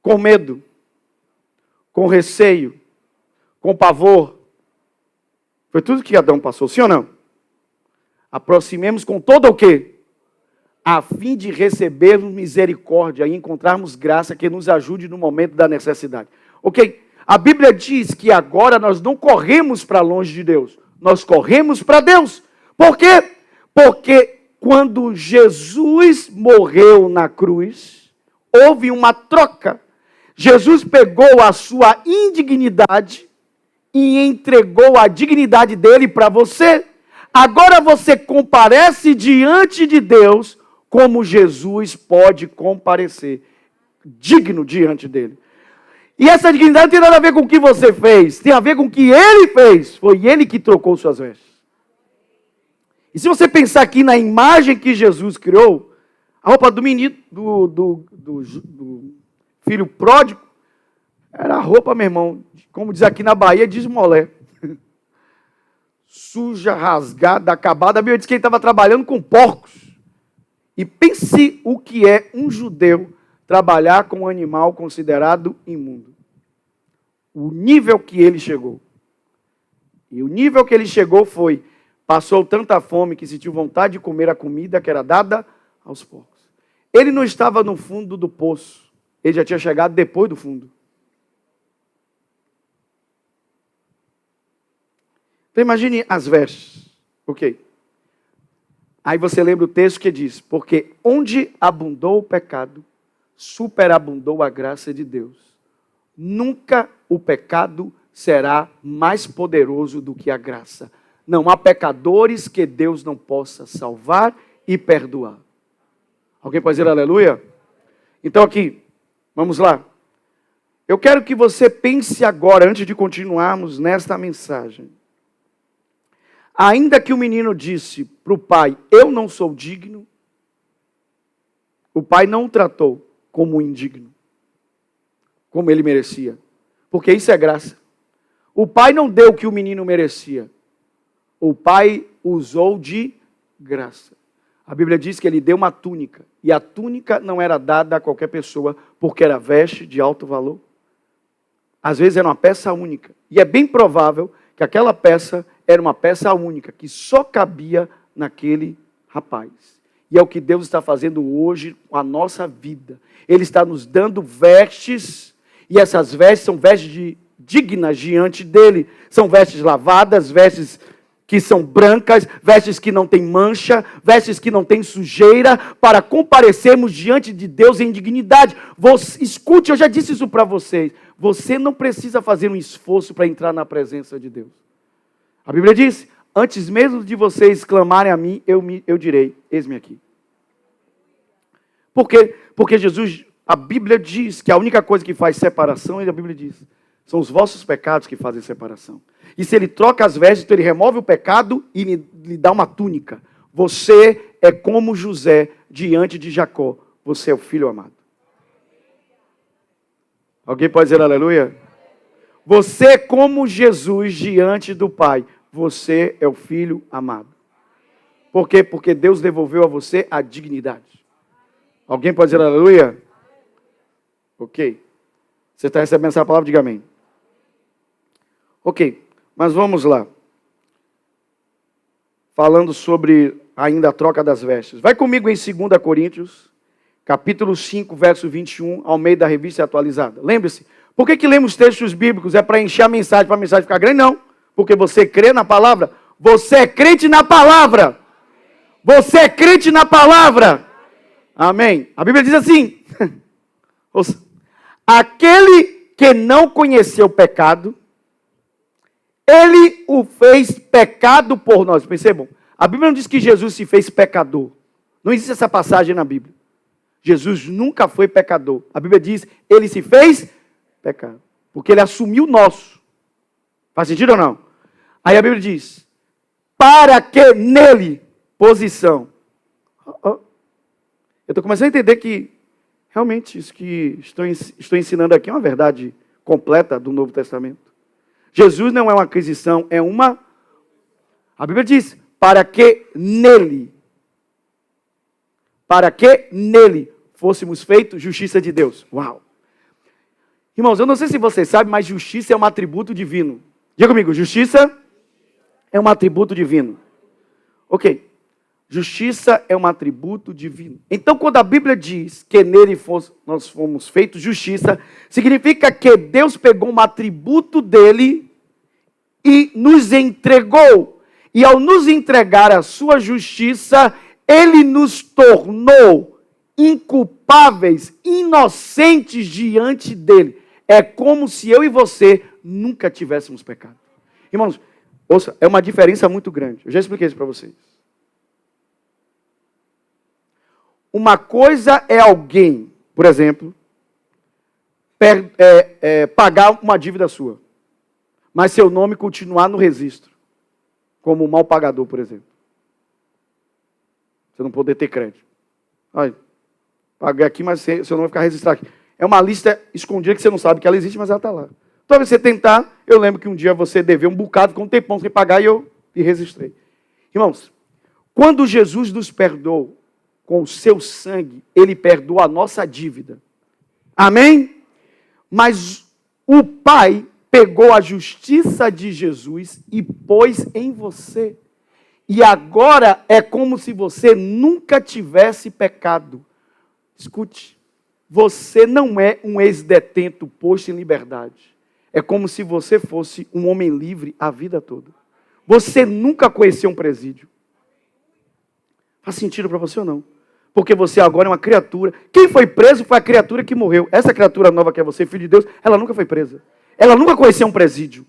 Com medo, com receio, com pavor. Foi tudo que Adão passou, sim ou não? Aproximemos com todo o quê? A fim de recebermos misericórdia e encontrarmos graça que nos ajude no momento da necessidade. Ok? A Bíblia diz que agora nós não corremos para longe de Deus. Nós corremos para Deus. Por quê? Porque quando Jesus morreu na cruz, houve uma troca. Jesus pegou a sua indignidade e entregou a dignidade dele para você. Agora você comparece diante de Deus como Jesus pode comparecer, digno diante dele. E essa dignidade não tem nada a ver com o que você fez, tem a ver com o que ele fez. Foi ele que trocou suas vestes. E se você pensar aqui na imagem que Jesus criou, a roupa do menino, do filho pródigo, era a roupa, meu irmão, como diz aqui na Bahia, de esmolé. Suja, rasgada, acabada. A Bíblia diz que ele estava trabalhando com porcos. E pense o que é um judeu trabalhar com um animal considerado imundo. O nível que ele chegou. E o nível que ele chegou foi, passou tanta fome que sentiu vontade de comer a comida que era dada aos porcos. Ele não estava no fundo do poço. Ele já tinha chegado depois do fundo. Então imagine as vestes. Ok. Aí você lembra o texto que diz, porque onde abundou o pecado, superabundou a graça de Deus. Nunca o pecado será mais poderoso do que a graça. Não há pecadores que Deus não possa salvar e perdoar. Alguém pode dizer aleluia? Então aqui, vamos lá. Eu quero que você pense agora, antes de continuarmos nesta mensagem. Ainda que o menino disse para o pai, eu não sou digno, o pai não o tratou como indigno, como ele merecia. Porque isso é graça. O pai não deu o que o menino merecia. O pai usou de graça. A Bíblia diz que ele deu uma túnica. E a túnica não era dada a qualquer pessoa, porque era veste de alto valor. Às vezes era uma peça única. E é bem provável que aquela peça era uma peça única, que só cabia naquele rapaz. E é o que Deus está fazendo hoje com a nossa vida. Ele está nos dando vestes, e essas vestes são vestes dignas diante dele. São vestes lavadas, vestes que são brancas, vestes que não têm mancha, vestes que não têm sujeira, para comparecermos diante de Deus em dignidade. Escute, eu já disse isso para vocês. Você não precisa fazer um esforço para entrar na presença de Deus. A Bíblia diz, antes mesmo de vocês clamarem a mim, eu direi, eis-me aqui. Por quê? Porque Jesus, a Bíblia diz que a única coisa que faz separação, a Bíblia diz, são os vossos pecados que fazem separação. E se ele troca as vestes, então ele remove o pecado e lhe dá uma túnica. Você é como José diante de Jacó. Você é o filho amado. Alguém pode dizer aleluia? Você é como Jesus diante do Pai. Você é o filho amado. Por quê? Porque Deus devolveu a você a dignidade. Alguém pode dizer aleluia? Ok. Você está recebendo essa palavra? Diga amém. Ok, mas vamos lá. Falando sobre ainda a troca das vestes. Vai comigo em 2 Coríntios, capítulo 5, verso 21, ao meio da revista atualizada. Lembre-se, por que lemos textos bíblicos? É para encher a mensagem, para a mensagem ficar grande? Não, porque você crê na palavra. Você é crente na palavra. Você é crente na palavra. Amém. A Bíblia diz assim, aquele que não conheceu o pecado, ele o fez pecado por nós. Percebam? A Bíblia não diz que Jesus se fez pecador. Não existe essa passagem na Bíblia. Jesus nunca foi pecador. A Bíblia diz, ele se fez pecado. Porque ele assumiu o nosso. Faz sentido ou não? Aí a Bíblia diz, para que nele, posição. Eu estou começando a entender que, realmente, isso que estou ensinando aqui é uma verdade completa do Novo Testamento. Jesus não é uma aquisição, é uma... A Bíblia diz, para que nele fôssemos feitos justiça de Deus. Uau! Irmãos, eu não sei se vocês sabem, mas justiça é um atributo divino. Diga comigo, justiça é um atributo divino. Ok. Justiça é um atributo divino. Então, quando a Bíblia diz que nele nós fomos feitos justiça, significa que Deus pegou um atributo dele e nos entregou. E ao nos entregar a sua justiça, ele nos tornou inculpáveis, inocentes diante dele. É como se eu e você nunca tivéssemos pecado. Irmãos, ouça, é uma diferença muito grande. Eu já expliquei isso para vocês. Uma coisa é alguém, por exemplo, pagar uma dívida sua, mas seu nome continuar no registro, como mal pagador, por exemplo. Você não poder ter crédito. Olha, paguei aqui, mas seu nome vai ficar registrado aqui. É uma lista escondida que você não sabe que ela existe, mas ela está lá. Talvez você tentar, eu lembro que um dia você deveu um bocado, com um tempão sem pagar, e eu registrei. Irmãos, quando Jesus nos perdoou, com o seu sangue, ele perdoa a nossa dívida. Amém? Mas o Pai pegou a justiça de Jesus e pôs em você. E agora é como se você nunca tivesse pecado. Escute, você não é um ex-detento posto em liberdade. É como se você fosse um homem livre a vida toda. Você nunca conheceu um presídio. Faz sentido para você ou não? Porque você agora é uma criatura. Quem foi preso foi a criatura que morreu. Essa criatura nova que é você, filho de Deus, ela nunca foi presa. Ela nunca conheceu um presídio.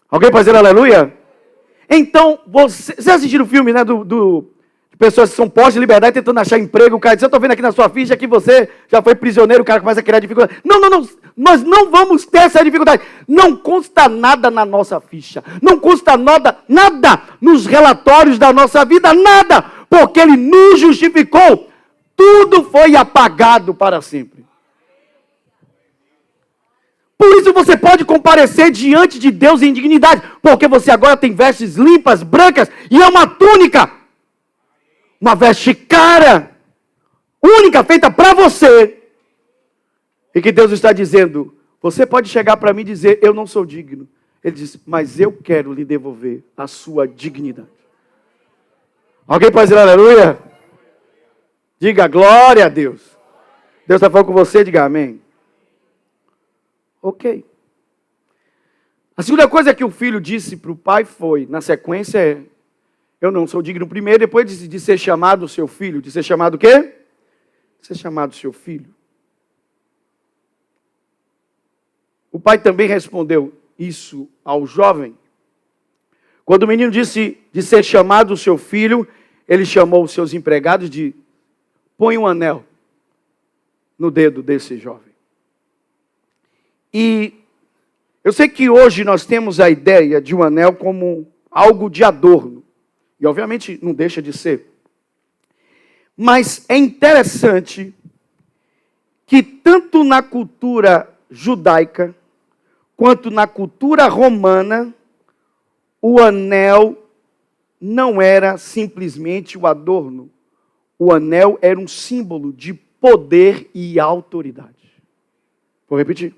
Alguém pode dizer aleluia? Então, você assistiu o filme, né, Pessoas que são postas de liberdade tentando achar emprego. O cara diz, eu estou vendo aqui na sua ficha que você já foi prisioneiro. O cara começa a criar dificuldade. Não. Nós não vamos ter essa dificuldade. Não consta nada na nossa ficha. Não consta nada nos relatórios da nossa vida. Nada. Porque Ele nos justificou. Tudo foi apagado para sempre. Por isso você pode comparecer diante de Deus em dignidade. Porque você agora tem vestes limpas, brancas. E é uma túnica. Uma veste cara, única, feita para você. E que Deus está dizendo, você pode chegar para mim e dizer, eu não sou digno. Ele diz, mas eu quero lhe devolver a sua dignidade. Alguém pode dizer aleluia? Diga glória a Deus. Deus está falando com você, diga amém. Ok. A segunda coisa que o filho disse para o pai foi, na sequência, eu não sou digno primeiro, depois de ser chamado seu filho. De ser chamado o quê? De ser chamado seu filho. O pai também respondeu isso ao jovem. Quando o menino disse de ser chamado seu filho, ele chamou os seus empregados de põe um anel no dedo desse jovem. E eu sei que hoje nós temos a ideia de um anel como algo de adorno. E obviamente não deixa de ser. Mas é interessante que tanto na cultura judaica, quanto na cultura romana, o anel não era simplesmente o adorno. O anel era um símbolo de poder e autoridade. Vou repetir.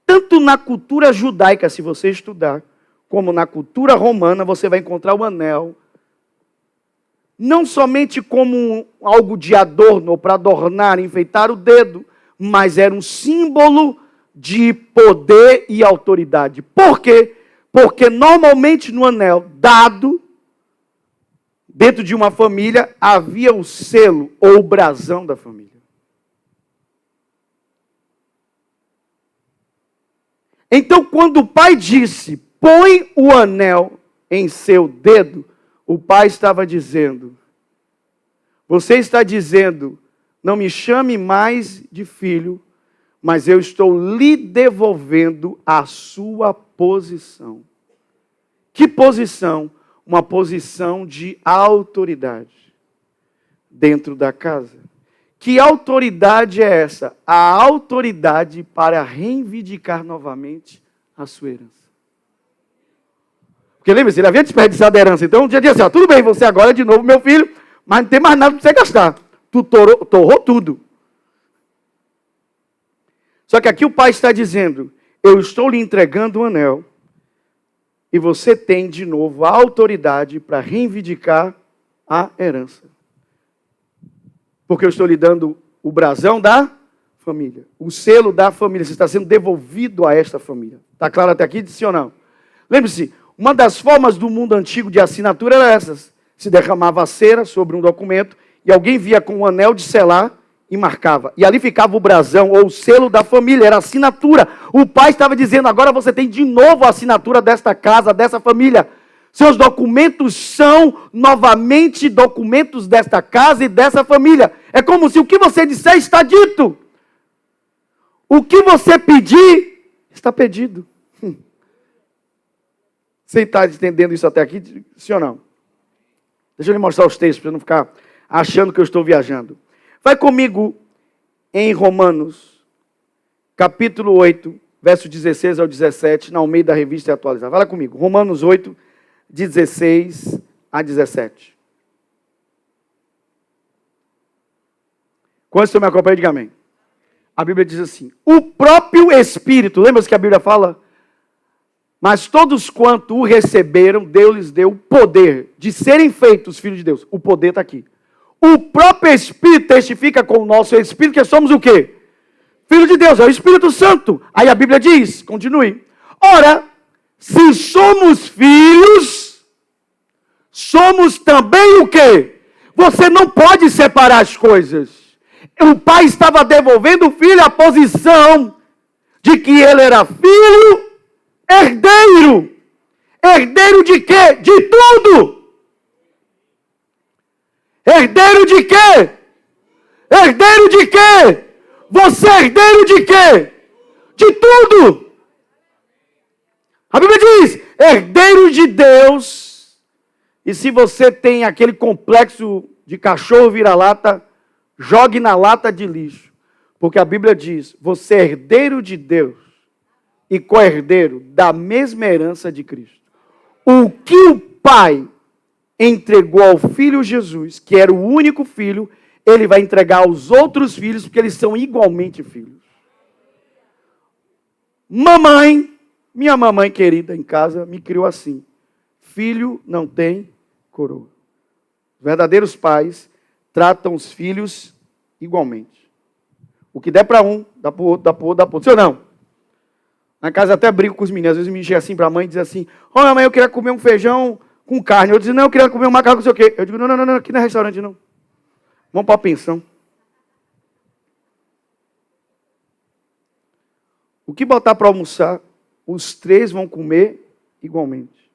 Tanto na cultura judaica, se você estudar, como na cultura romana, você vai encontrar o anel não somente como algo de adorno, ou para adornar, enfeitar o dedo, mas era um símbolo de poder e autoridade. Por quê? Porque normalmente no anel dado, dentro de uma família, havia o selo ou o brasão da família. Então, quando o pai disse, põe o anel em seu dedo, o pai estava dizendo, você está dizendo, não me chame mais de filho, mas eu estou lhe devolvendo a sua posição. Que posição? Uma posição de autoridade dentro da casa. Que autoridade é essa? A autoridade para reivindicar novamente a sua herança. Porque lembre-se, ele havia desperdiçado a herança. Então um dia disse assim, tudo bem, você agora é de novo meu filho, mas não tem mais nada para você gastar. Tu torrou tudo. Só que aqui o pai está dizendo, eu estou lhe entregando um anel, e você tem de novo a autoridade para reivindicar a herança. Porque eu estou lhe dando o brasão da família, o selo da família, você está sendo devolvido a esta família. Está claro até aqui, sim ou não? Lembre-se, uma das formas do mundo antigo de assinatura era essas. Se derramava a cera sobre um documento e alguém via com um anel de selar e marcava. E ali ficava o brasão ou o selo da família, era a assinatura. O pai estava dizendo, agora você tem de novo a assinatura desta casa, dessa família. Seus documentos são novamente documentos desta casa e dessa família. É como se o que você disser está dito. O que você pedir, está pedido. Você está entendendo isso até aqui? Sim ou não? Deixa eu lhe mostrar os textos, para não ficar achando que eu estou viajando. Vai comigo em Romanos, capítulo 8, verso 16 ao 17, na Almeida Revista Atualizada. Vai lá comigo, Romanos 8, 16 a 17. Quantos estão me acompanhando? Diga amém. A Bíblia diz assim, o próprio Espírito, lembra-se que a Bíblia fala? Mas todos quanto o receberam, Deus lhes deu o poder de serem feitos filhos de Deus. O poder está aqui. O próprio Espírito testifica com o nosso Espírito que somos o quê? Filho de Deus, é o Espírito Santo. Aí a Bíblia diz, continue. Ora, se somos filhos, somos também o quê? Você não pode separar as coisas. O pai estava devolvendo o filho à posição de que ele era filho, herdeiro. Herdeiro de quê? De tudo. Herdeiro de quê? Herdeiro de quê? Você é herdeiro de quê? De tudo. A Bíblia diz, herdeiro de Deus. E se você tem aquele complexo de cachorro vira-lata, jogue na lata de lixo. Porque a Bíblia diz, você é herdeiro de Deus e co-herdeiro da mesma herança de Cristo. O que o Pai entregou ao Filho Jesus, que era o único filho, ele vai entregar aos outros filhos, porque eles são igualmente filhos. Minha mamãe querida em casa, me criou assim. Filho não tem coroa. Verdadeiros pais tratam os filhos igualmente. O que der para um, dá para o outro, dá para o outro, dá para o outro. Sim ou não? Na casa até brigo com os meninos. Às vezes me chega assim para a mãe e diz assim, olha mãe, eu queria comer um feijão com carne. Eu disse, não, eu queria comer um macarrão com sei o quê. Eu digo, não, aqui não é restaurante não. Vamos para a pensão. O que botar para almoçar, os três vão comer igualmente.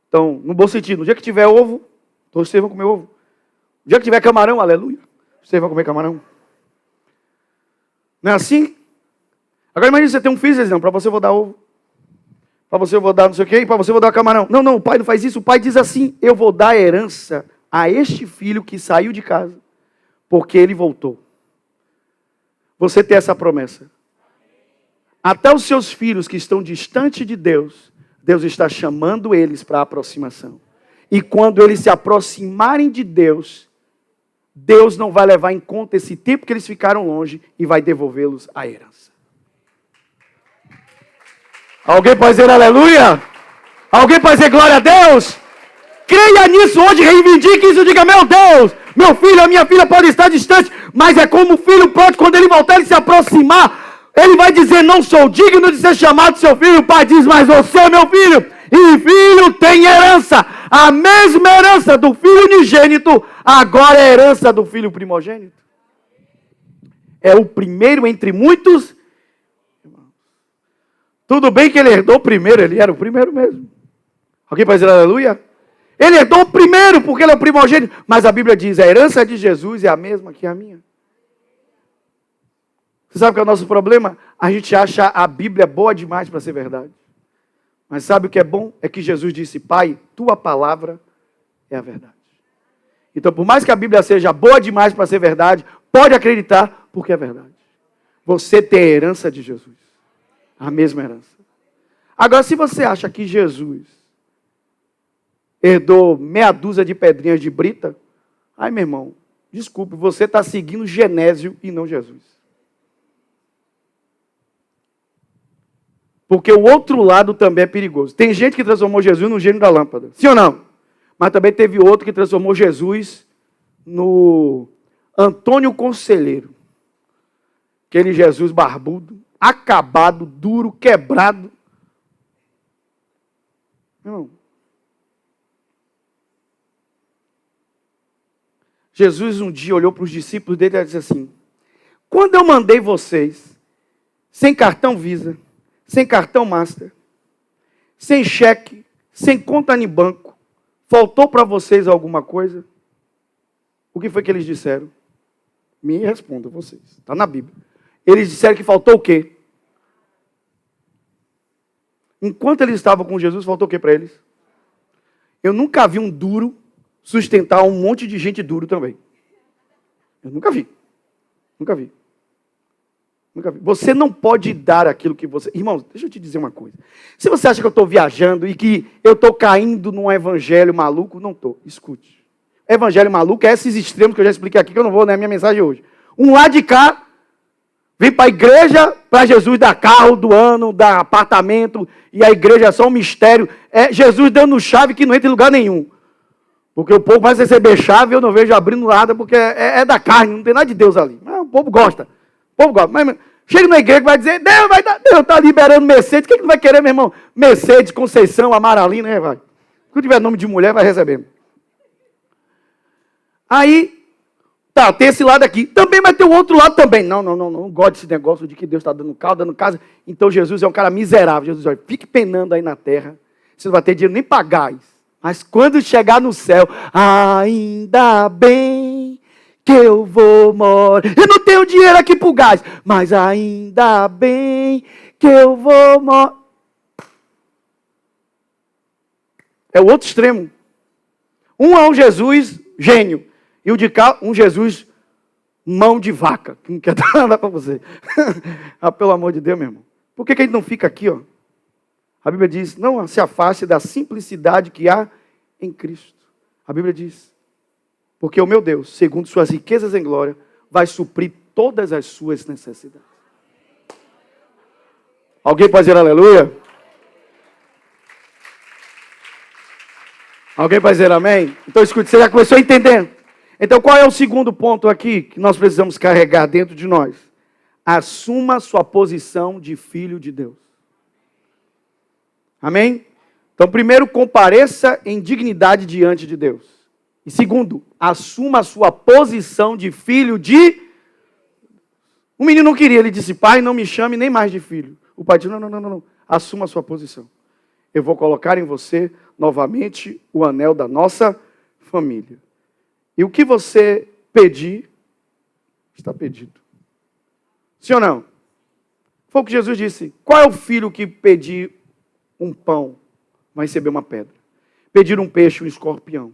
Então, no bom sentido, no dia que tiver ovo, todos vocês vão comer ovo. No dia que tiver camarão, aleluia, vocês vão comer camarão. Não é assim? Agora imagine você ter um filho e diz, não, para você eu vou dar ovo. Para você eu vou dar não sei o quê, e para você eu vou dar camarão. Não, o pai não faz isso. O pai diz assim, eu vou dar herança a este filho que saiu de casa, porque ele voltou. Você tem essa promessa. Até os seus filhos que estão distantes de Deus, Deus está chamando eles para a aproximação. E quando eles se aproximarem de Deus, Deus não vai levar em conta esse tempo que eles ficaram longe e vai devolvê-los a herança. Alguém pode dizer aleluia? Alguém pode dizer glória a Deus? Creia nisso hoje, reivindique isso, diga, meu Deus, meu filho, a minha filha pode estar distante, mas é como o filho pródigo, quando ele voltar, ele se aproximar, ele vai dizer, não sou digno de ser chamado seu filho. O pai diz, mas você é meu filho. E filho tem herança. A mesma herança do filho unigênito, agora é a herança do filho primogênito. É o primeiro entre muitos. Tudo bem que ele herdou primeiro, ele era o primeiro mesmo. Alguém pode dizer aleluia? Ele herdou o primeiro, porque ele é o primogênito. Mas a Bíblia diz, a herança de Jesus é a mesma que a minha. Você sabe qual é o nosso problema? A gente acha a Bíblia boa demais para ser verdade. Mas sabe o que é bom? É que Jesus disse, Pai, tua palavra é a verdade. Então, por mais que a Bíblia seja boa demais para ser verdade, pode acreditar, porque é verdade. Você tem a herança de Jesus. A mesma herança. Agora, se você acha que Jesus herdou meia dúzia de pedrinhas de brita, ai, meu irmão, desculpe, você está seguindo Genésio e não Jesus. Porque o outro lado também é perigoso. Tem gente que transformou Jesus no gênio da lâmpada. Sim ou não? Mas também teve outro que transformou Jesus no Antônio Conselheiro. Aquele Jesus barbudo, acabado, duro, quebrado. Não. Jesus um dia olhou para os discípulos dele e disse assim, quando eu mandei vocês, sem cartão Visa, sem cartão Master, sem cheque, sem conta em banco, faltou para vocês alguma coisa? O que foi que eles disseram? Me respondam vocês, está na Bíblia. Eles disseram que faltou o quê? Enquanto eles estavam com Jesus, faltou o quê para eles? Eu nunca vi um duro sustentar um monte de gente duro também. Eu nunca vi. Nunca vi. Nunca vi. Você não pode dar aquilo que você... Irmãos, deixa eu te dizer uma coisa. Se você acha que eu estou viajando e que eu estou caindo num evangelho maluco, não estou. Escute. Evangelho maluco é esses extremos que eu já expliquei aqui, que eu não vou na minha mensagem hoje. Um lado de cá, vem para a igreja, para Jesus dar carro do ano, dar apartamento, e a igreja é só um mistério. É Jesus dando chave que não entra em lugar nenhum. Porque o povo vai receber chave e eu não vejo abrindo nada, porque é da carne, não tem nada de Deus ali. Mas o povo gosta. O povo gosta. Mas chega na igreja e vai dizer, Deus vai dar, Deus está liberando Mercedes. O que não vai querer, meu irmão? Mercedes, Conceição, Amaralina, né, vai. Se tiver nome de mulher, vai recebendo. Aí, tá, tem esse lado aqui. Também vai ter o outro lado também. Não gosto desse negócio de que Deus está dando carro, dando casa. Então Jesus é um cara miserável. Jesus, olha, fique penando aí na terra. Você não vai ter dinheiro nem para gás. Mas quando chegar no céu, ainda bem que eu vou morar. Eu não tenho dinheiro aqui pro gás, mas ainda bem que eu vou morar. É o outro extremo. Um é um Jesus gênio. E o de cá, um Jesus mão de vaca. Que não quer dar nada para você. Ah, pelo amor de Deus, meu irmão. Por que a gente não fica aqui, ó? A Bíblia diz, não se afaste da simplicidade que há em Cristo. A Bíblia diz, porque o meu Deus, segundo suas riquezas em glória, vai suprir todas as suas necessidades. Alguém pode dizer aleluia? Alguém pode dizer amém? Então escute, você já começou a entender. Então qual é o segundo ponto aqui que nós precisamos carregar dentro de nós? Assuma sua posição de filho de Deus. Amém? Então primeiro, compareça em dignidade diante de Deus. E segundo, assuma a sua posição de filho de... O menino não queria, ele disse, pai, não me chame nem mais de filho. O pai disse, não, assuma a sua posição. Eu vou colocar em você novamente o anel da nossa família. E o que você pedir, está pedido. Sim ou não? Foi o que Jesus disse. Qual é o filho que pedir um pão, vai receber uma pedra? Pedir um peixe, um escorpião.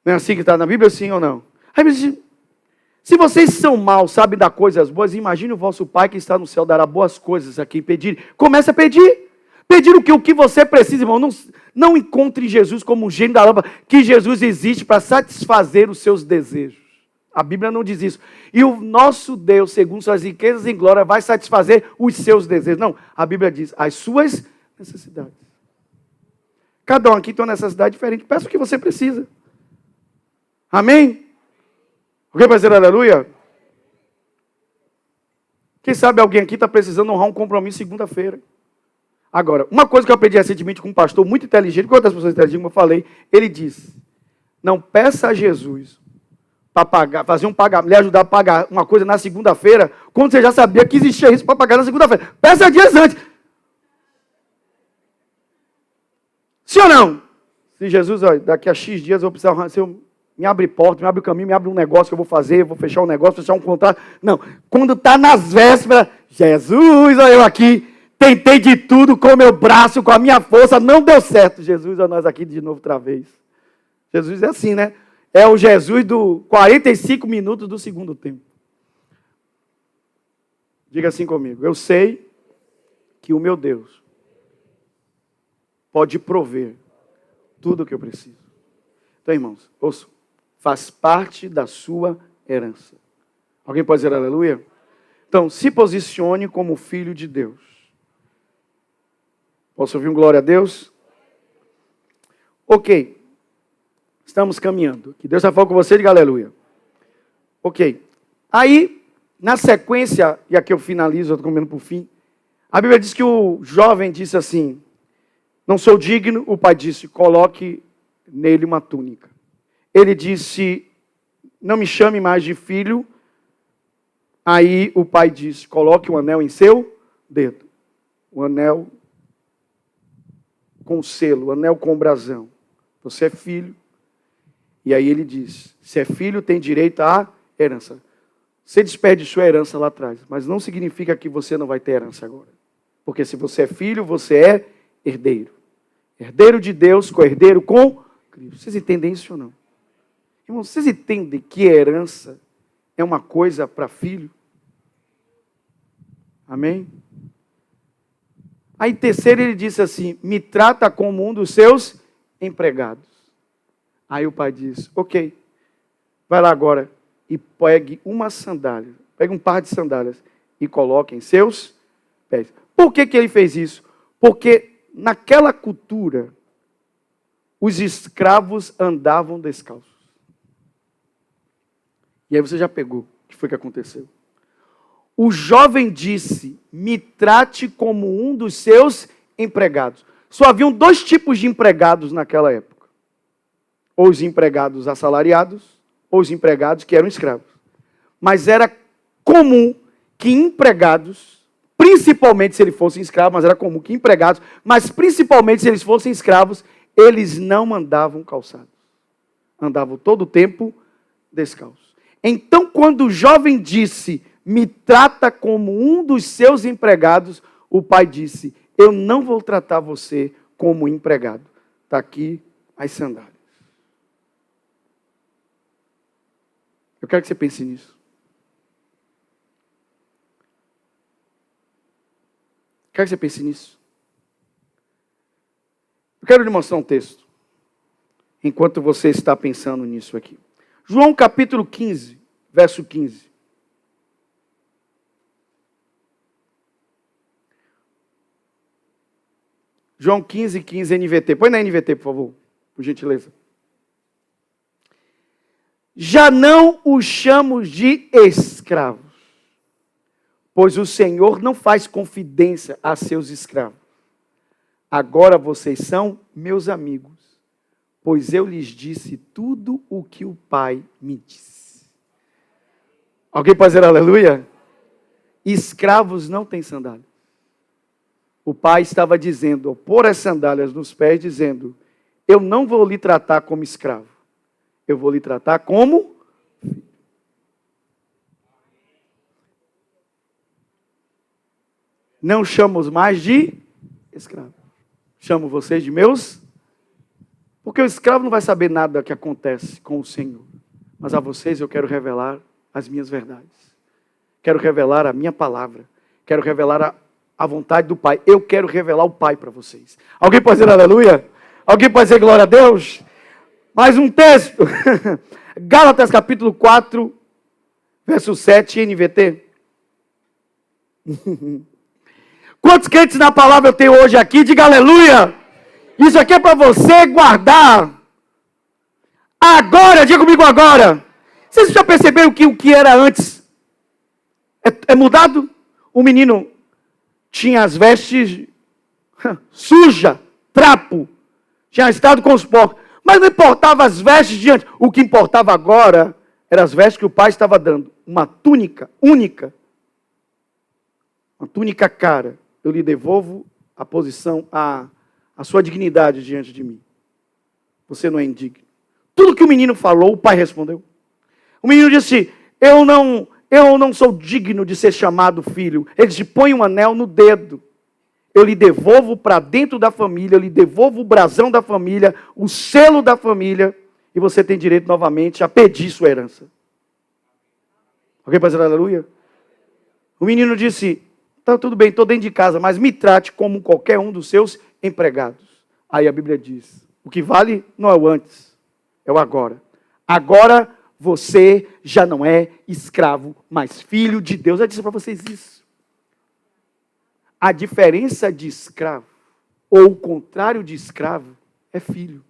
Não é assim que está na Bíblia, sim ou não? Aí diz, se vocês são maus, sabem dar coisas boas, imagine o vosso Pai que está no céu dará boas coisas a quem pedir. Comece a pedir. Pedir o que você precisa, irmão. Não encontre Jesus como um gênio da lâmpada, que Jesus existe para satisfazer os seus desejos. A Bíblia não diz isso. E o nosso Deus, segundo suas riquezas em glória, vai satisfazer os seus desejos. Não, a Bíblia diz as suas necessidades. Cada um aqui tem uma necessidade diferente. Peça o que você precisa. Amém? Alguém vai dizer aleluia? Quem sabe alguém aqui está precisando honrar um compromisso segunda-feira. Agora, uma coisa que eu aprendi recentemente com um pastor muito inteligente, com outras pessoas inteligentes, como eu falei, ele disse, não peça a Jesus para pagar, fazer um pagamento, lhe ajudar a pagar uma coisa na segunda-feira, quando você já sabia que existia isso para pagar na segunda-feira. Peça dias antes. Sim ou não? Se Jesus, olha, daqui a X dias eu vou precisar, me abre porta, me abre o caminho, me abre um negócio que eu vou fazer, vou fechar um negócio, fechar um contrato. Não, quando está nas vésperas, Jesus, olha eu aqui, tentei de tudo com o meu braço, com a minha força, não deu certo. Jesus, olha nós aqui de novo outra vez. Jesus é assim, né? É o Jesus do 45 minutos do segundo tempo. Diga assim comigo, eu sei que o meu Deus pode prover tudo o que eu preciso. Então, irmãos, ouçam, faz parte da sua herança. Alguém pode dizer aleluia? Então, se posicione como filho de Deus. Posso ouvir um glória a Deus? Ok. Estamos caminhando. Que Deus está falando com você, diga aleluia. Ok. Aí, na sequência, e aqui eu finalizo, eu estou comendo por fim. A Bíblia diz que o jovem disse assim, não sou digno, o pai disse, coloque nele uma túnica. Ele disse, não me chame mais de filho. Aí o pai disse, coloque o anel em seu dedo. O anel com selo, o anel com brasão. Você é filho. E aí ele diz, se é filho, tem direito à herança. Você desperdiçou a herança lá atrás, mas não significa que você não vai ter herança agora. Porque se você é filho, você é herdeiro. Herdeiro de Deus, co-herdeiro com Cristo. Vocês entendem isso ou não? Irmãos, vocês entendem que herança é uma coisa para filho? Amém? Aí terceiro ele disse assim, me trata como um dos seus empregados. Aí o pai disse, ok, vai lá agora e pegue uma sandália, pegue um par de sandálias e coloque em seus pés. Por que ele fez isso? Porque naquela cultura, os escravos andavam descalços. E aí você já pegou o que foi que aconteceu. O jovem disse, me trate como um dos seus empregados. Só haviam dois tipos de empregados naquela época. Ou os empregados assalariados, ou os empregados que eram escravos. Mas era comum que empregados, principalmente se eles fossem escravos, mas era comum que empregados, mas principalmente se eles fossem escravos, eles não andavam calçados. Andavam todo o tempo descalços. Então, quando o jovem disse, me trata como um dos seus empregados, o pai disse, eu não vou tratar você como empregado. Está aqui as sandálias. Eu quero que você pense nisso. Quero que você pense nisso. Eu quero lhe mostrar um texto, enquanto você está pensando nisso aqui. João capítulo 15, verso 15. João 15, 15, NVT. Põe na NVT, por favor, por gentileza. Já não os chamo de escravos, pois o Senhor não faz confidência a seus escravos. Agora vocês são meus amigos, pois eu lhes disse tudo o que o Pai me disse. Alguém pode dizer aleluia? Escravos não têm sandálias. O pai estava dizendo, ao pôr as sandálias nos pés, dizendo, eu não vou lhe tratar como escravo, eu vou lhe tratar como filho. Não chamo mais de escravo. Chamo vocês de meus, porque o escravo não vai saber nada que acontece com o Senhor. Mas a vocês eu quero revelar as minhas verdades. Quero revelar a minha palavra. Quero revelar a vontade do Pai. Eu quero revelar o Pai para vocês. Alguém pode dizer aleluia? Alguém pode dizer glória a Deus? Mais um texto. Gálatas capítulo 4, verso 7, NVT. Quantos crentes na palavra eu tenho hoje aqui? Diga aleluia. Isso aqui é para você guardar. Agora, diga comigo agora. Vocês já perceberam que o que era antes é mudado? O menino tinha as vestes suja, trapo, tinha estado com os porcos, mas não importava as vestes de antes. O que importava agora eram as vestes que o pai estava dando. Uma túnica única, uma túnica cara. Eu lhe devolvo a posição, a sua dignidade diante de mim. Você não é indigno. Tudo que o menino falou, o pai respondeu. O menino disse, eu não sou digno de ser chamado filho. Ele disse, põe um anel no dedo. Eu lhe devolvo para dentro da família, eu lhe devolvo o brasão da família, o selo da família, e você tem direito novamente a pedir sua herança. Alguém pode dizer aleluia? O menino disse, tá tudo bem, estou dentro de casa, mas me trate como qualquer um dos seus empregados. Aí a Bíblia diz, o que vale não é o antes, é o agora. Agora você já não é escravo, mas filho de Deus. Eu disse para vocês isso. A diferença de escravo, ou o contrário de escravo, é filho.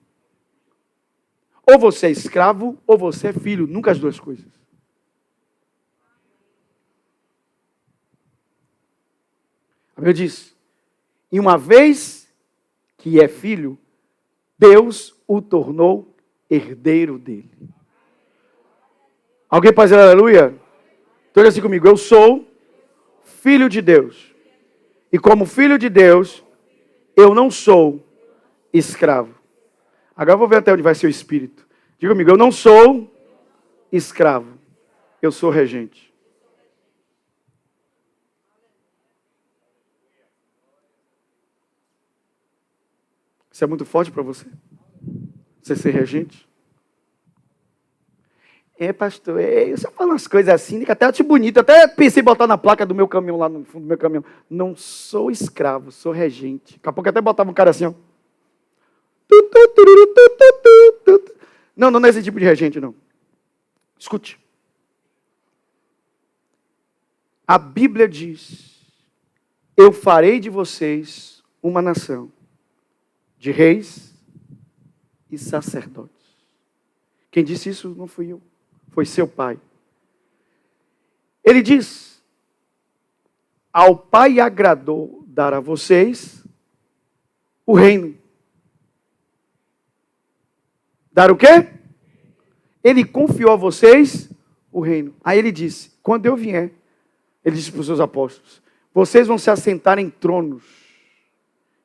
Ou você é escravo, ou você é filho. Nunca as duas coisas. A Bíblia diz, e uma vez que é filho, Deus o tornou herdeiro dele. Alguém pode dizer aleluia? Então olha assim comigo, eu sou filho de Deus. E como filho de Deus, eu não sou escravo. Agora eu vou ver até onde vai ser o espírito. Diga comigo, eu não sou escravo. Eu sou regente. Isso é muito forte para você? Você ser regente? Pastor, eu só falo umas coisas assim, que até acho bonito. Até pensei em botar na placa do meu caminhão, lá no fundo do meu caminhão. Não sou escravo, sou regente. Daqui a pouco até botava um cara assim, ó. Não é esse tipo de regente, não. Escute. A Bíblia diz, eu farei de vocês uma nação de reis e sacerdotes. Quem disse isso não fui eu, foi seu pai. Ele diz, ao Pai agradou dar a vocês o reino. Dar o quê? Ele confiou a vocês o reino. Aí ele disse, quando eu vier, ele disse para os seus apóstolos, vocês vão se assentar em tronos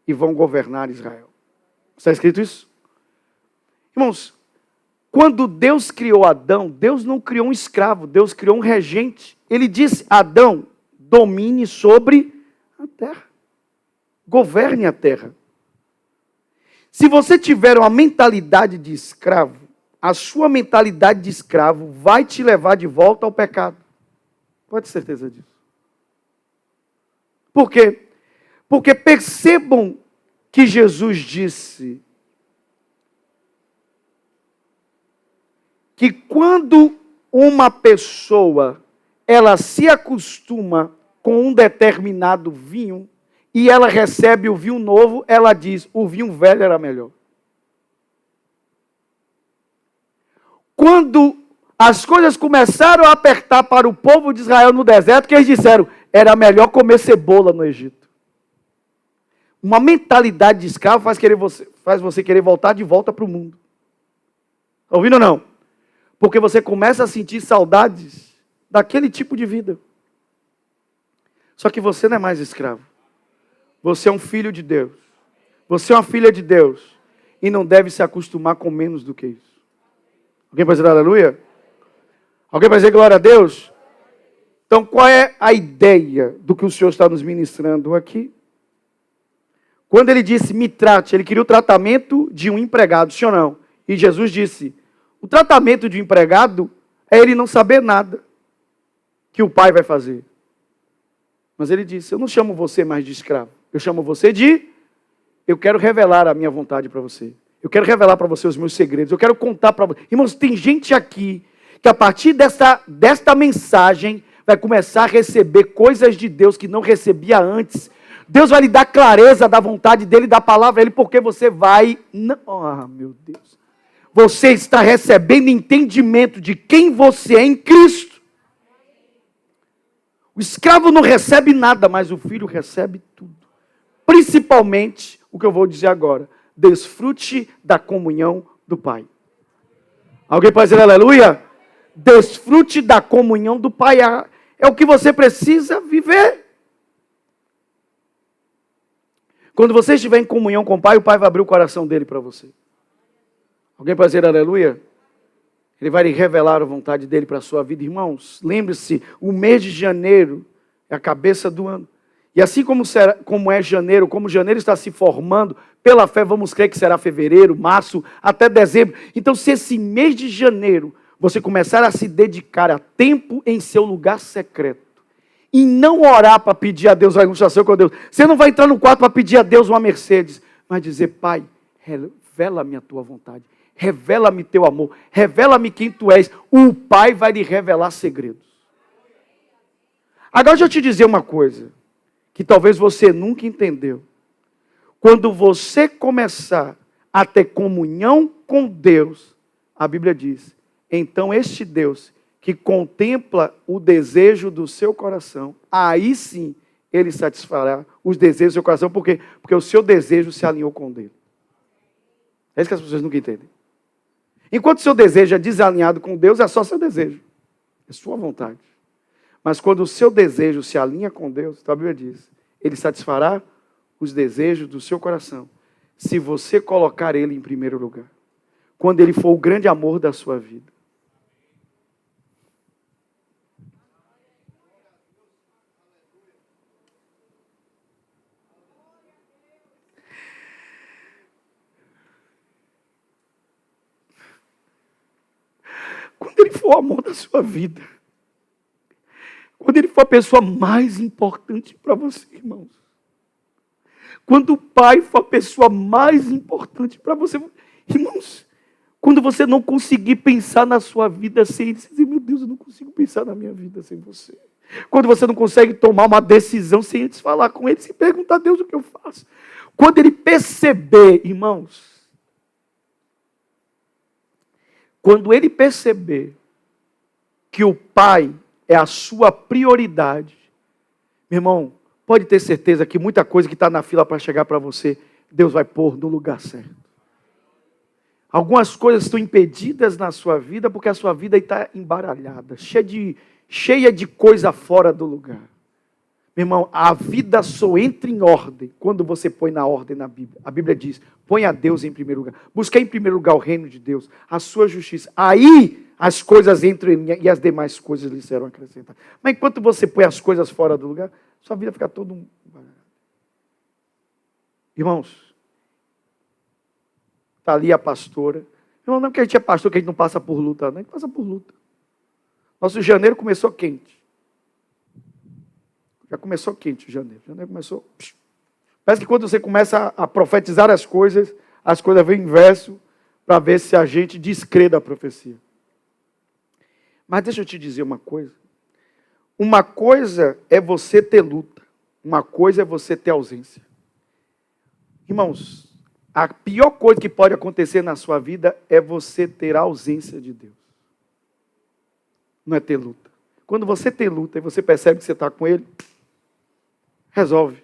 e vão governar Israel. Está escrito isso? Irmãos, quando Deus criou Adão, Deus não criou um escravo, Deus criou um regente. Ele disse: Adão, domine sobre a terra. Governe a terra. Se você tiver uma mentalidade de escravo, a sua mentalidade de escravo vai te levar de volta ao pecado. Pode ter certeza disso. Por quê? Porque percebam que Jesus disse que quando uma pessoa ela se acostuma com um determinado vinho e ela recebe o vinho novo, ela diz: o vinho velho era melhor. Quando as coisas começaram a apertar para o povo de Israel no deserto, que eles disseram: era melhor comer cebola no Egito. Uma mentalidade de escravo faz você querer voltar de volta para o mundo. Está ouvindo ou não? Porque você começa a sentir saudades daquele tipo de vida. Só que você não é mais escravo. Você é um filho de Deus. Você é uma filha de Deus. E não deve se acostumar com menos do que isso. Alguém pode dizer aleluia? Alguém pode dizer glória a Deus? Então, qual é a ideia do que o Senhor está nos ministrando aqui? Quando ele disse, me trate, ele queria o tratamento de um empregado, sim ou não? E Jesus disse, o tratamento de um empregado é ele não saber nada que o pai vai fazer. Mas ele disse, eu não chamo você mais de escravo, eu chamo você de, eu quero revelar a minha vontade para você. Eu quero revelar para você os meus segredos, eu quero contar para você. Irmãos, tem gente aqui que a partir desta mensagem vai começar a receber coisas de Deus que não recebia antes. Deus vai lhe dar clareza da vontade dele, da palavra dele, porque você vai... meu Deus. Você está recebendo entendimento de quem você é em Cristo. O escravo não recebe nada, mas o filho recebe tudo. Principalmente, o que eu vou dizer agora, desfrute da comunhão do Pai. Alguém pode dizer aleluia? Desfrute da comunhão do Pai. É o que você precisa viver. Quando você estiver em comunhão com o Pai vai abrir o coração dele para você. Alguém pode dizer aleluia? Ele vai lhe revelar a vontade dele para a sua vida. Irmãos, lembre-se, o mês de janeiro é a cabeça do ano. E assim como é janeiro, como janeiro está se formando, pela fé vamos crer que será fevereiro, março, até dezembro. Então, se esse mês de janeiro você começar a se dedicar a tempo em seu lugar secreto, e não orar para pedir a Deus a ilustração com Deus, você não vai entrar no quarto para pedir a Deus uma Mercedes, mas dizer, Pai, revela-me a tua vontade, revela-me teu amor, revela-me quem tu és. O Pai vai lhe revelar segredos. Agora deixa eu te dizer uma coisa, que talvez você nunca entendeu. Quando você começar a ter comunhão com Deus, a Bíblia diz, então este Deus que contempla o desejo do seu coração, aí sim ele satisfará os desejos do seu coração. Por quê? Porque o seu desejo se alinhou com o dele. É isso que as pessoas nunca entendem. Enquanto o seu desejo é desalinhado com Deus, é só seu desejo. É sua vontade. Mas quando o seu desejo se alinha com Deus, a Bíblia diz, ele satisfará os desejos do seu coração, se você colocar ele em primeiro lugar. Quando ele for o grande amor da sua vida. Quando ele for o amor da sua vida. Quando ele for a pessoa mais importante para você, irmãos. Quando o Pai for a pessoa mais importante para você. Irmãos, quando você não conseguir pensar na sua vida sem ele, você dizer, meu Deus, eu não consigo pensar na minha vida sem você. Quando você não consegue tomar uma decisão sem antes falar com ele, sem perguntar a Deus o que eu faço. Quando ele perceber, irmãos, quando ele perceber que o Pai é a sua prioridade, meu irmão, pode ter certeza que muita coisa que está na fila para chegar para você, Deus vai pôr no lugar certo. Algumas coisas estão impedidas na sua vida porque a sua vida está embaralhada, cheia de coisa fora do lugar. Meu Meu irmão, a vida só entra em ordem quando você põe na ordem na Bíblia. A Bíblia diz, põe a Deus em primeiro lugar. Busquei em primeiro lugar o reino de Deus, a sua justiça. Aí as coisas entram e as demais coisas lhe serão acrescentadas. Mas enquanto você põe as coisas fora do lugar, sua vida fica toda... Irmãos, está ali a pastora. Irmão, não é porque a gente é pastor que a gente não passa por luta, não. A gente passa por luta. Nosso janeiro começou quente. Já começou quente o janeiro. Janeiro começou... Parece que quando você começa a profetizar as coisas vêm inverso para ver se a gente descrê da profecia. Mas deixa eu te dizer uma coisa. Uma coisa é você ter luta. Uma coisa é você ter ausência. Irmãos, a pior coisa que pode acontecer na sua vida é você ter a ausência de Deus. Não é ter luta. Quando você tem luta e você percebe que você está com Ele, resolve.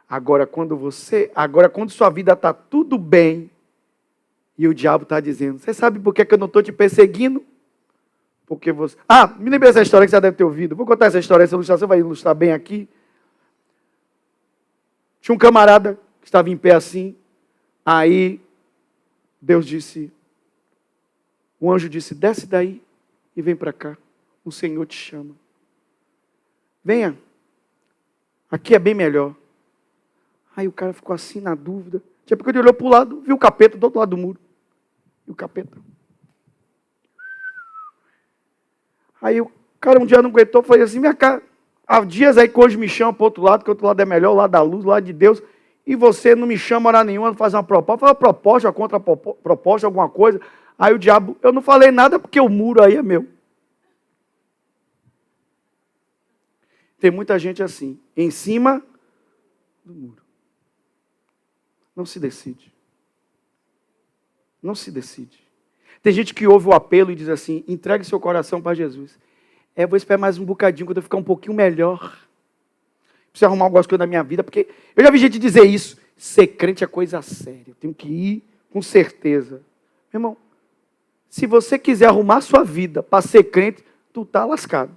Agora, quando sua vida está tudo bem, e o diabo está dizendo, você sabe por que eu não estou te perseguindo? Porque você... me lembrei dessa história que você já deve ter ouvido. Vou contar essa história, essa ilustração vai ilustrar bem aqui. Tinha um camarada que estava em pé assim, aí Deus disse, o anjo disse, desce daí e vem para cá, o Senhor te chama. Venha, aqui é bem melhor. Aí o cara ficou assim na dúvida. Tinha porque ele olhou para o lado, viu o capeta do outro lado do muro. E o capeta. Aí o cara um dia não aguentou, falou assim, minha cara, há dias aí que hoje me chama para o outro lado, que o outro lado é melhor, o lado da luz, o lado de Deus, e você não me chama hora nenhuma, não faz uma proposta, faz uma proposta, uma contra-proposta, alguma coisa. Aí o diabo, eu não falei nada porque o muro aí é meu. Tem muita gente assim, em cima do muro. Não se decide. Não se decide. Tem gente que ouve o apelo e diz assim, entregue seu coração para Jesus. Vou esperar mais um bocadinho, quando eu ficar um pouquinho melhor. Preciso arrumar algumas coisas na minha vida, porque eu já vi gente dizer isso. Ser crente é coisa séria. Eu tenho que ir com certeza. Meu irmão, se você quiser arrumar sua vida para ser crente, tu está lascado.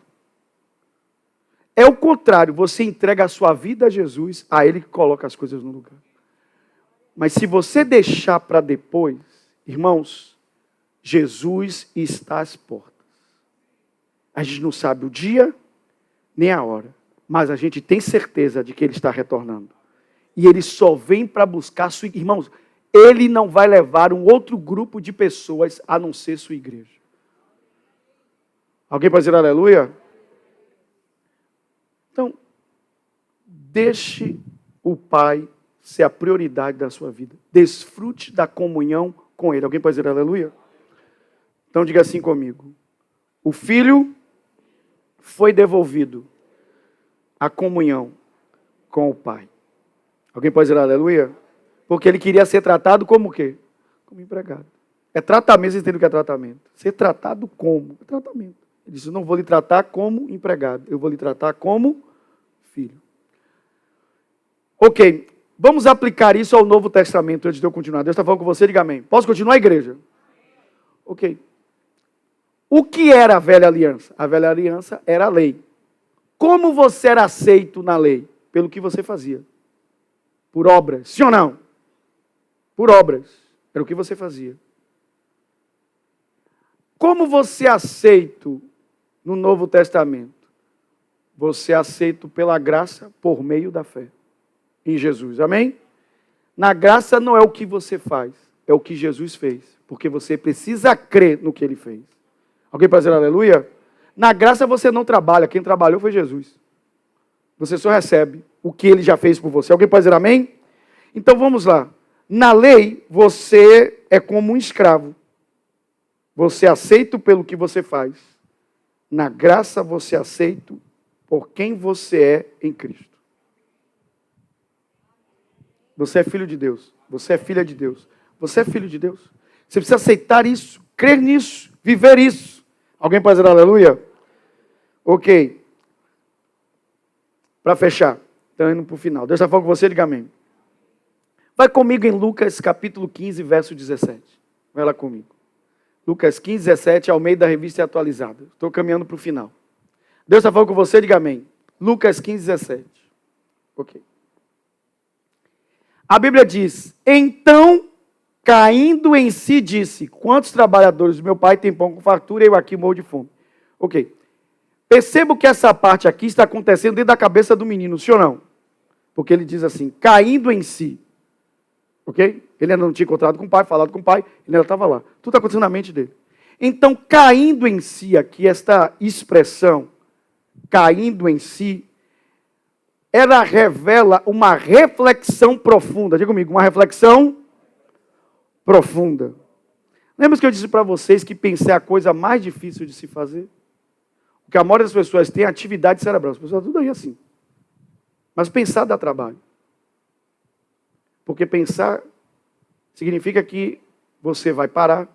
É o contrário, você entrega a sua vida a Jesus, a Ele que coloca as coisas no lugar. Mas se você deixar para depois, irmãos, Jesus está às portas. A gente não sabe o dia, nem a hora, mas a gente tem certeza de que Ele está retornando. E Ele só vem para buscar sua... Irmãos, Ele não vai levar um outro grupo de pessoas a não ser sua igreja. Alguém pode dizer aleluia? Então, deixe o Pai ser a prioridade da sua vida. Desfrute da comunhão com Ele. Alguém pode dizer aleluia? Então diga assim comigo. O Filho foi devolvido à comunhão com o Pai. Alguém pode dizer aleluia? Porque ele queria ser tratado como o quê? Como empregado. É tratamento, vocês entendem o que é tratamento? Ser tratado como? É tratamento. Ele disse, eu não vou lhe tratar como empregado, eu vou lhe tratar como filho. Ok, vamos aplicar isso ao Novo Testamento antes de eu continuar. Deus está falando com você, diga amém. Posso continuar, igreja? Ok. O que era a velha aliança? A velha aliança era a lei. Como você era aceito na lei? Pelo que você fazia. Por obras. Sim ou não? Por obras. Era o que você fazia. Como você é aceito no Novo Testamento? Você é aceito pela graça por meio da fé em Jesus. Amém? Na graça não é o que você faz, é o que Jesus fez. Porque você precisa crer no que Ele fez. Alguém pode dizer aleluia? Na graça você não trabalha, quem trabalhou foi Jesus. Você só recebe o que Ele já fez por você. Alguém pode dizer amém? Então vamos lá. Na lei, você é como um escravo. Você é aceito pelo que você faz. Na graça, você é aceito por quem você é em Cristo. Você é filho de Deus. Você é filha de Deus. Você é filho de Deus. Você precisa aceitar isso, crer nisso, viver isso. Alguém pode dizer aleluia? Ok. Para fechar, estamos indo para o final. Deus está falando com você, diga amém. Vai comigo em Lucas capítulo 15, verso 17. Vai lá comigo. Lucas 15, 17, ao meio da revista atualizada. Estou caminhando para o final. Deus está falando com você, diga amém. Lucas 15, 17. Ok. A Bíblia diz, então, caindo em si, disse, quantos trabalhadores do meu pai têm pão com fartura e eu aqui morro de fome? Ok. Percebo que essa parte aqui está acontecendo dentro da cabeça do menino, sim ou não? Porque ele diz assim, caindo em si. Ok? Ele ainda não tinha encontrado com o pai, falado com o pai, ele ainda estava lá. Tudo está acontecendo na mente dele. Então, caindo em si aqui, esta expressão, caindo em si, ela revela uma reflexão profunda. Diga comigo, uma reflexão profunda. Lembra que eu disse para vocês que pensar é a coisa mais difícil de se fazer? Porque a maioria das pessoas tem atividade cerebral. As pessoas tudo aí assim. Mas pensar dá trabalho. Porque pensar significa que você vai parar,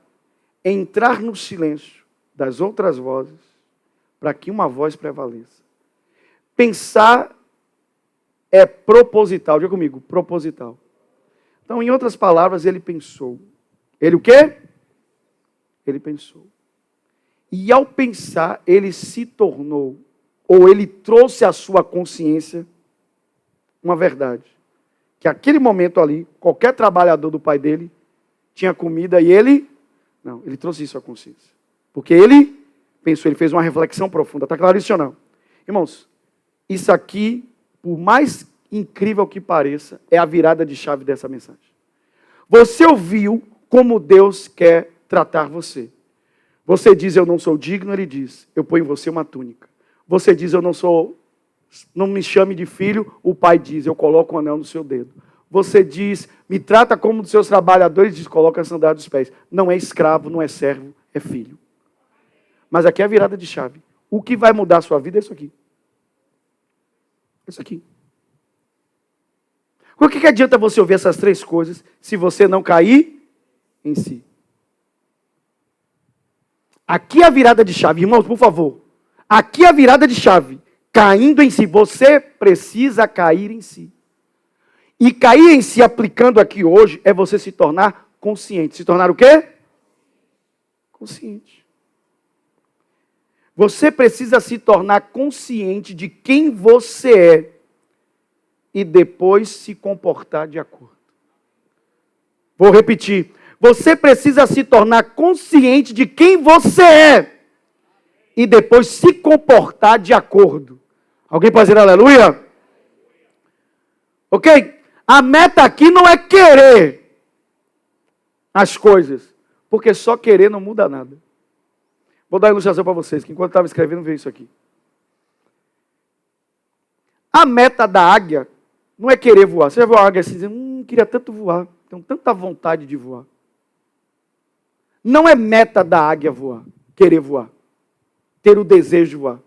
entrar no silêncio das outras vozes, para que uma voz prevaleça. Pensar é proposital. Diga comigo, proposital. Então, em outras palavras, ele pensou. Ele o quê? Ele pensou. E ao pensar, ele se tornou, ou ele trouxe à sua consciência uma verdade. Que aquele momento ali, qualquer trabalhador do pai dele tinha comida e ele... Não, ele trouxe isso à consciência. Porque ele pensou, ele fez uma reflexão profunda. Está claro isso ou não? Irmãos, isso aqui, por mais incrível que pareça, é a virada de chave dessa mensagem. Você ouviu como Deus quer tratar você. Você diz, eu não sou digno, ele diz, eu ponho em você uma túnica. Você diz, não me chame de filho, o pai diz, eu coloco um anel no seu dedo. Você diz, me trata como um dos seus trabalhadores, diz, coloca a sandália dos pés. Não é escravo, não é servo, é filho. Mas aqui é a virada de chave. O que vai mudar a sua vida é isso aqui. Isso aqui. O que adianta você ouvir essas três coisas se você não cair em si? Aqui é a virada de chave. Irmãos, por favor. Aqui é a virada de chave. Caindo em si. Você precisa cair em si. E cair em si, aplicando aqui hoje, é você se tornar consciente. Se tornar o quê? Consciente. Você precisa se tornar consciente de quem você é e depois se comportar de acordo. Vou repetir. Você precisa se tornar consciente de quem você é e depois se comportar de acordo. Alguém pode dizer aleluia? Ok? A meta aqui não é querer as coisas, porque só querer não muda nada. Vou dar uma ilustração para vocês, que enquanto eu estava escrevendo, veio isso aqui. A meta da águia não é querer voar. Você já viu a águia assim, dizendo, queria tanto voar, tenho tanta vontade de voar. Não é meta da águia voar, querer voar, ter o desejo de voar.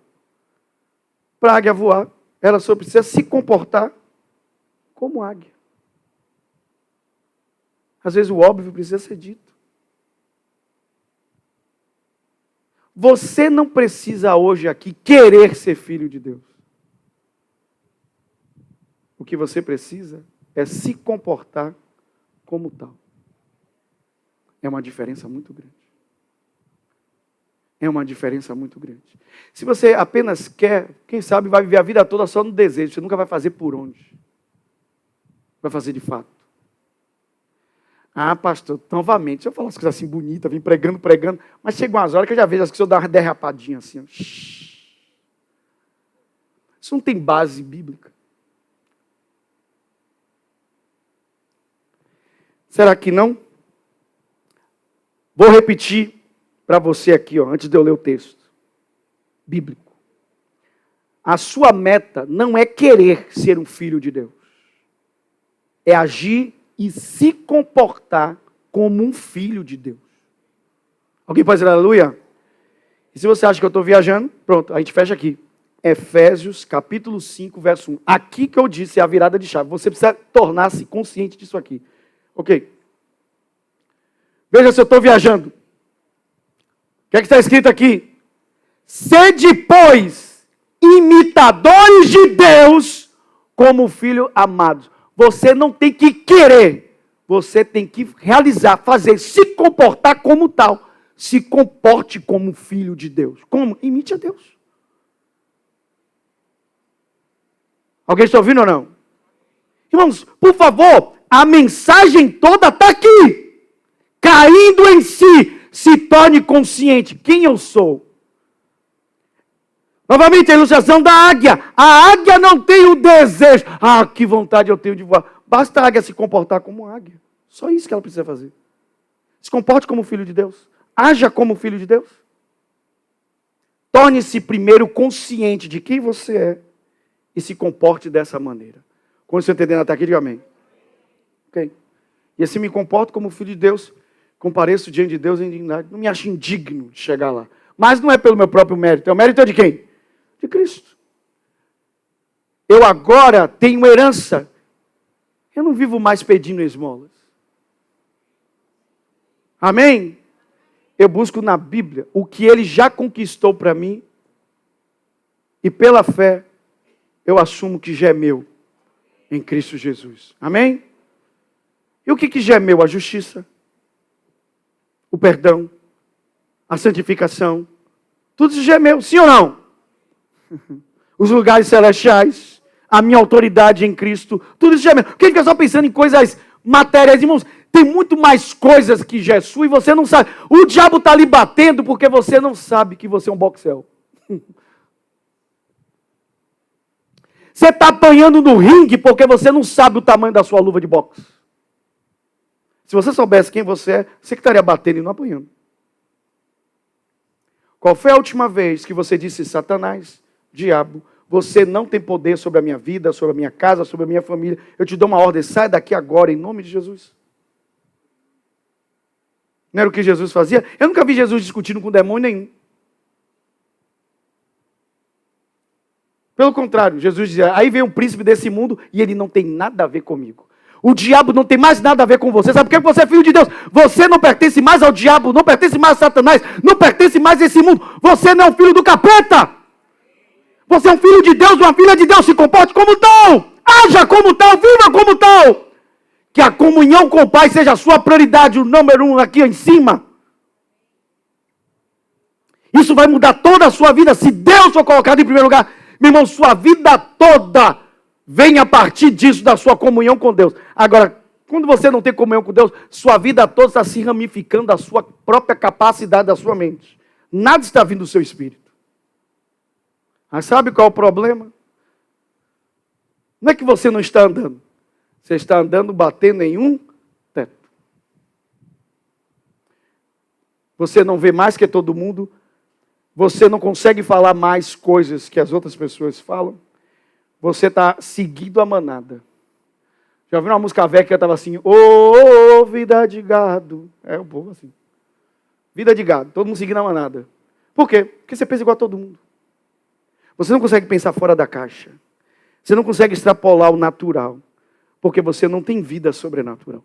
Para a águia voar, ela só precisa se comportar como águia. Às vezes o óbvio precisa ser dito. Você não precisa hoje aqui querer ser filho de Deus. O que você precisa é se comportar como tal. É uma diferença muito grande. É uma diferença muito grande. Se você apenas quer, quem sabe vai viver a vida toda só no desejo, você nunca vai fazer por onde. Vai fazer de fato. Ah, pastor, novamente, se eu falar as coisas assim bonitas, vim pregando, mas chegam umas horas que eu já vejo as pessoas dar uma derrapadinha assim. Ó. Isso não tem base bíblica. Será que não? Vou repetir para você aqui, ó, antes de eu ler o texto bíblico. A sua meta não é querer ser um filho de Deus. É agir e se comportar como um filho de Deus. Alguém pode dizer aleluia? E se você acha que eu estou viajando, pronto, a gente fecha aqui. Efésios, capítulo 5, verso 1. Aqui que eu disse é a virada de chave. Você precisa tornar-se consciente disso aqui. Ok. Veja se eu estou viajando. O que é que está escrito aqui? Sede, pois, imitadores de Deus, como filho amado. Você não tem que querer, você tem que realizar, fazer, se comportar como tal. Se comporte como filho de Deus. Como? Imite a Deus. Alguém está ouvindo ou não? Irmãos, por favor, a mensagem toda está aqui. Caindo em si, se torne consciente. Quem eu sou? Novamente, a ilustração da águia. A águia não tem o desejo. Ah, que vontade eu tenho de voar. Basta a águia se comportar como águia. Só isso que ela precisa fazer. Se comporte como filho de Deus. Haja como filho de Deus. Torne-se primeiro consciente de quem você é e se comporte dessa maneira. Quando você entendendo até aqui, diga amém. Ok? E assim me comporto como filho de Deus, compareço diante de Deus em dignidade. Não me acho indigno de chegar lá. Mas não é pelo meu próprio mérito. É o mérito de quem? De Cristo. Eu agora tenho herança. Eu não vivo mais pedindo esmolas. Amém? Eu busco na Bíblia o que Ele já conquistou para mim. E pela fé, eu assumo que já é meu em Cristo Jesus. Amém? E o que já é meu? A justiça, o perdão, a santificação. Tudo isso já é meu, sim ou não? Os lugares celestiais, a minha autoridade em Cristo, tudo isso já é meu. Por que fica só pensando em coisas materiais? Irmãos, tem muito mais coisas que Jesus e você não sabe. O diabo está ali batendo porque você não sabe que você é um boxel. Você está apanhando no ringue porque você não sabe o tamanho da sua luva de boxe. Se você soubesse quem você é, você que estaria batendo e não apanhando. Qual foi a última vez que você disse, Satanás, diabo, você não tem poder sobre a minha vida, sobre a minha casa, sobre a minha família. Eu te dou uma ordem, sai daqui agora, em nome de Jesus. Não era o que Jesus fazia? Eu nunca vi Jesus discutindo com demônio nenhum. Pelo contrário, Jesus dizia, aí vem um príncipe desse mundo e ele não tem nada a ver comigo. O diabo não tem mais nada a ver com você. Sabe por que você é filho de Deus? Você não pertence mais ao diabo, não pertence mais a Satanás, não pertence mais a esse mundo. Você não é um filho do capeta. Você é um filho de Deus, uma filha de Deus. Se comporte como tal. Haja como tal, viva como tal. Que a comunhão com o Pai seja a sua prioridade, o número 1 aqui em cima. Isso vai mudar toda a sua vida, se Deus for colocado em primeiro lugar. Meu irmão, sua vida toda vem a partir disso, da sua comunhão com Deus. Agora, quando você não tem comunhão com Deus, sua vida toda está se ramificando da sua própria capacidade, da sua mente. Nada está vindo do seu espírito. Mas sabe qual é o problema? Não é que você não está andando. Você está andando batendo em um teto. Você não vê mais que todo mundo. Você não consegue falar mais coisas que as outras pessoas falam. Você está seguindo a manada. Já ouviu uma música velha que estava assim, ô, vida de gado. É o povo assim. Vida de gado, todo mundo seguindo a manada. Por quê? Porque você pensa igual a todo mundo. Você não consegue pensar fora da caixa. Você não consegue extrapolar o natural. Porque você não tem vida sobrenatural.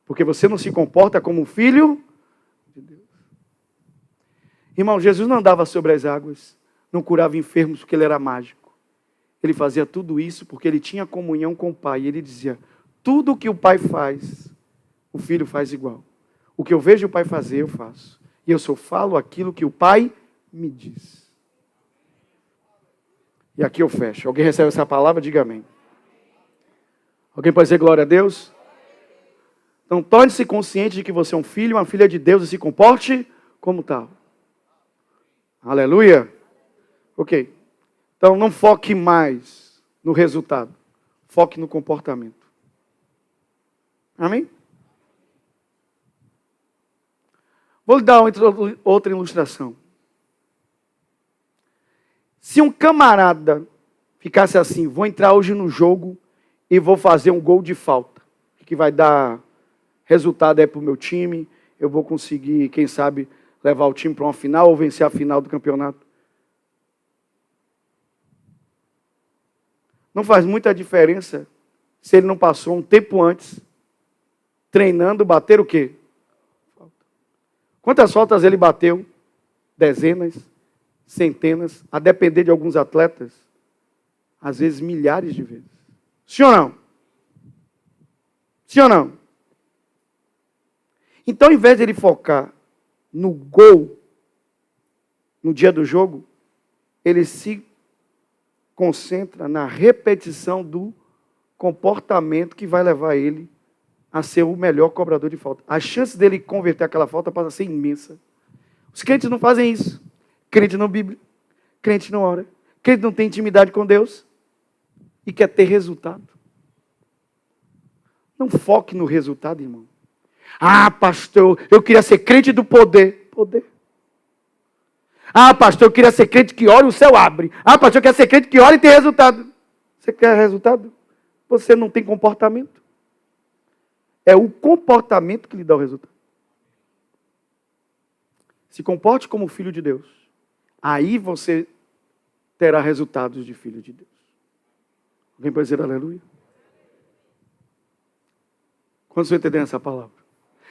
Porque você não se comporta como um filho de Deus. Irmão, Jesus não andava sobre as águas, não curava enfermos porque ele era mágico. Ele fazia tudo isso porque ele tinha comunhão com o Pai. E ele dizia, tudo o que o Pai faz, o Filho faz igual. O que eu vejo o Pai fazer, eu faço. E eu só falo aquilo que o Pai me diz. E aqui eu fecho. Alguém recebe essa palavra? Diga amém. Alguém pode dizer glória a Deus? Então, torne-se consciente de que você é um filho, uma filha de Deus e se comporte como tal. Aleluia. Ok. Então, não foque mais no resultado. Foque no comportamento. Amém? Vou lhe dar outra ilustração. Se um camarada ficasse assim, vou entrar hoje no jogo e vou fazer um gol de falta, que vai dar resultado aí para o meu time, eu vou conseguir, quem sabe, levar o time para uma final ou vencer a final do campeonato. Não faz muita diferença se ele não passou um tempo antes treinando, bater o quê? Quantas faltas ele bateu? Dezenas, centenas, a depender de alguns atletas, às vezes milhares de vezes. Sim ou não? Sim ou não? Então, ao invés de ele focar no gol, no dia do jogo, ele se concentra na repetição do comportamento que vai levar ele a ser o melhor cobrador de falta. A chance dele converter aquela falta passa a ser imensa. Os crentes não fazem isso. Crente não Bíblia, crente não ora, crente não tem intimidade com Deus e quer ter resultado. Não foque no resultado, irmão. Ah, pastor, eu queria ser crente do poder. Poder. Ah, pastor, eu queria ser crente que ora e o céu abre. Ah, pastor, eu quero ser crente que ora e tem resultado. Você quer resultado? Você não tem comportamento. É o comportamento que lhe dá o resultado. Se comporte como filho de Deus. Aí você terá resultados de filho de Deus. Alguém pode dizer aleluia? Quando você entender essa palavra?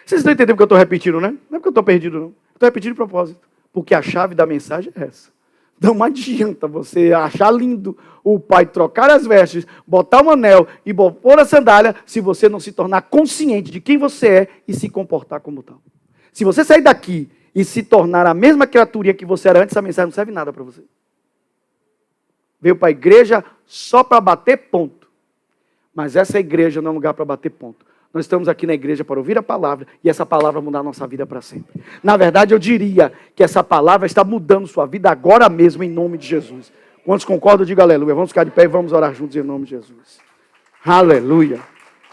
Vocês estão entendendo porque eu estou repetindo, né? Não é porque eu estou perdido, não. Estou repetindo de propósito. Porque a chave da mensagem é essa. Não adianta você achar lindo o pai trocar as vestes, botar um anel e pôr a sandália, se você não se tornar consciente de quem você é e se comportar como tal. Se você sair daqui e se tornar a mesma criaturinha que você era antes, essa mensagem não serve nada para você. Veio para a igreja só para bater ponto. Mas essa igreja não é um lugar para bater ponto. Nós estamos aqui na igreja para ouvir a palavra e essa palavra mudar a nossa vida para sempre. Na verdade, eu diria que essa palavra está mudando sua vida agora mesmo, em nome de Jesus. Quantos concordam, diga aleluia. Vamos ficar de pé e vamos orar juntos em nome de Jesus. Aleluia.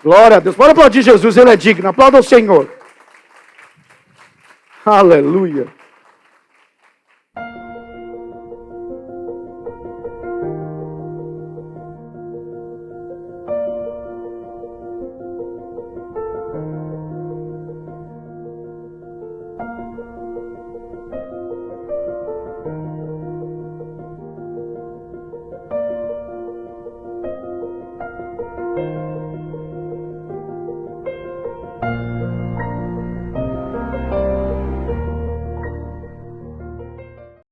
Glória a Deus. Pode aplaudir Jesus, Ele é digno. Aplauda o Senhor. Aleluia.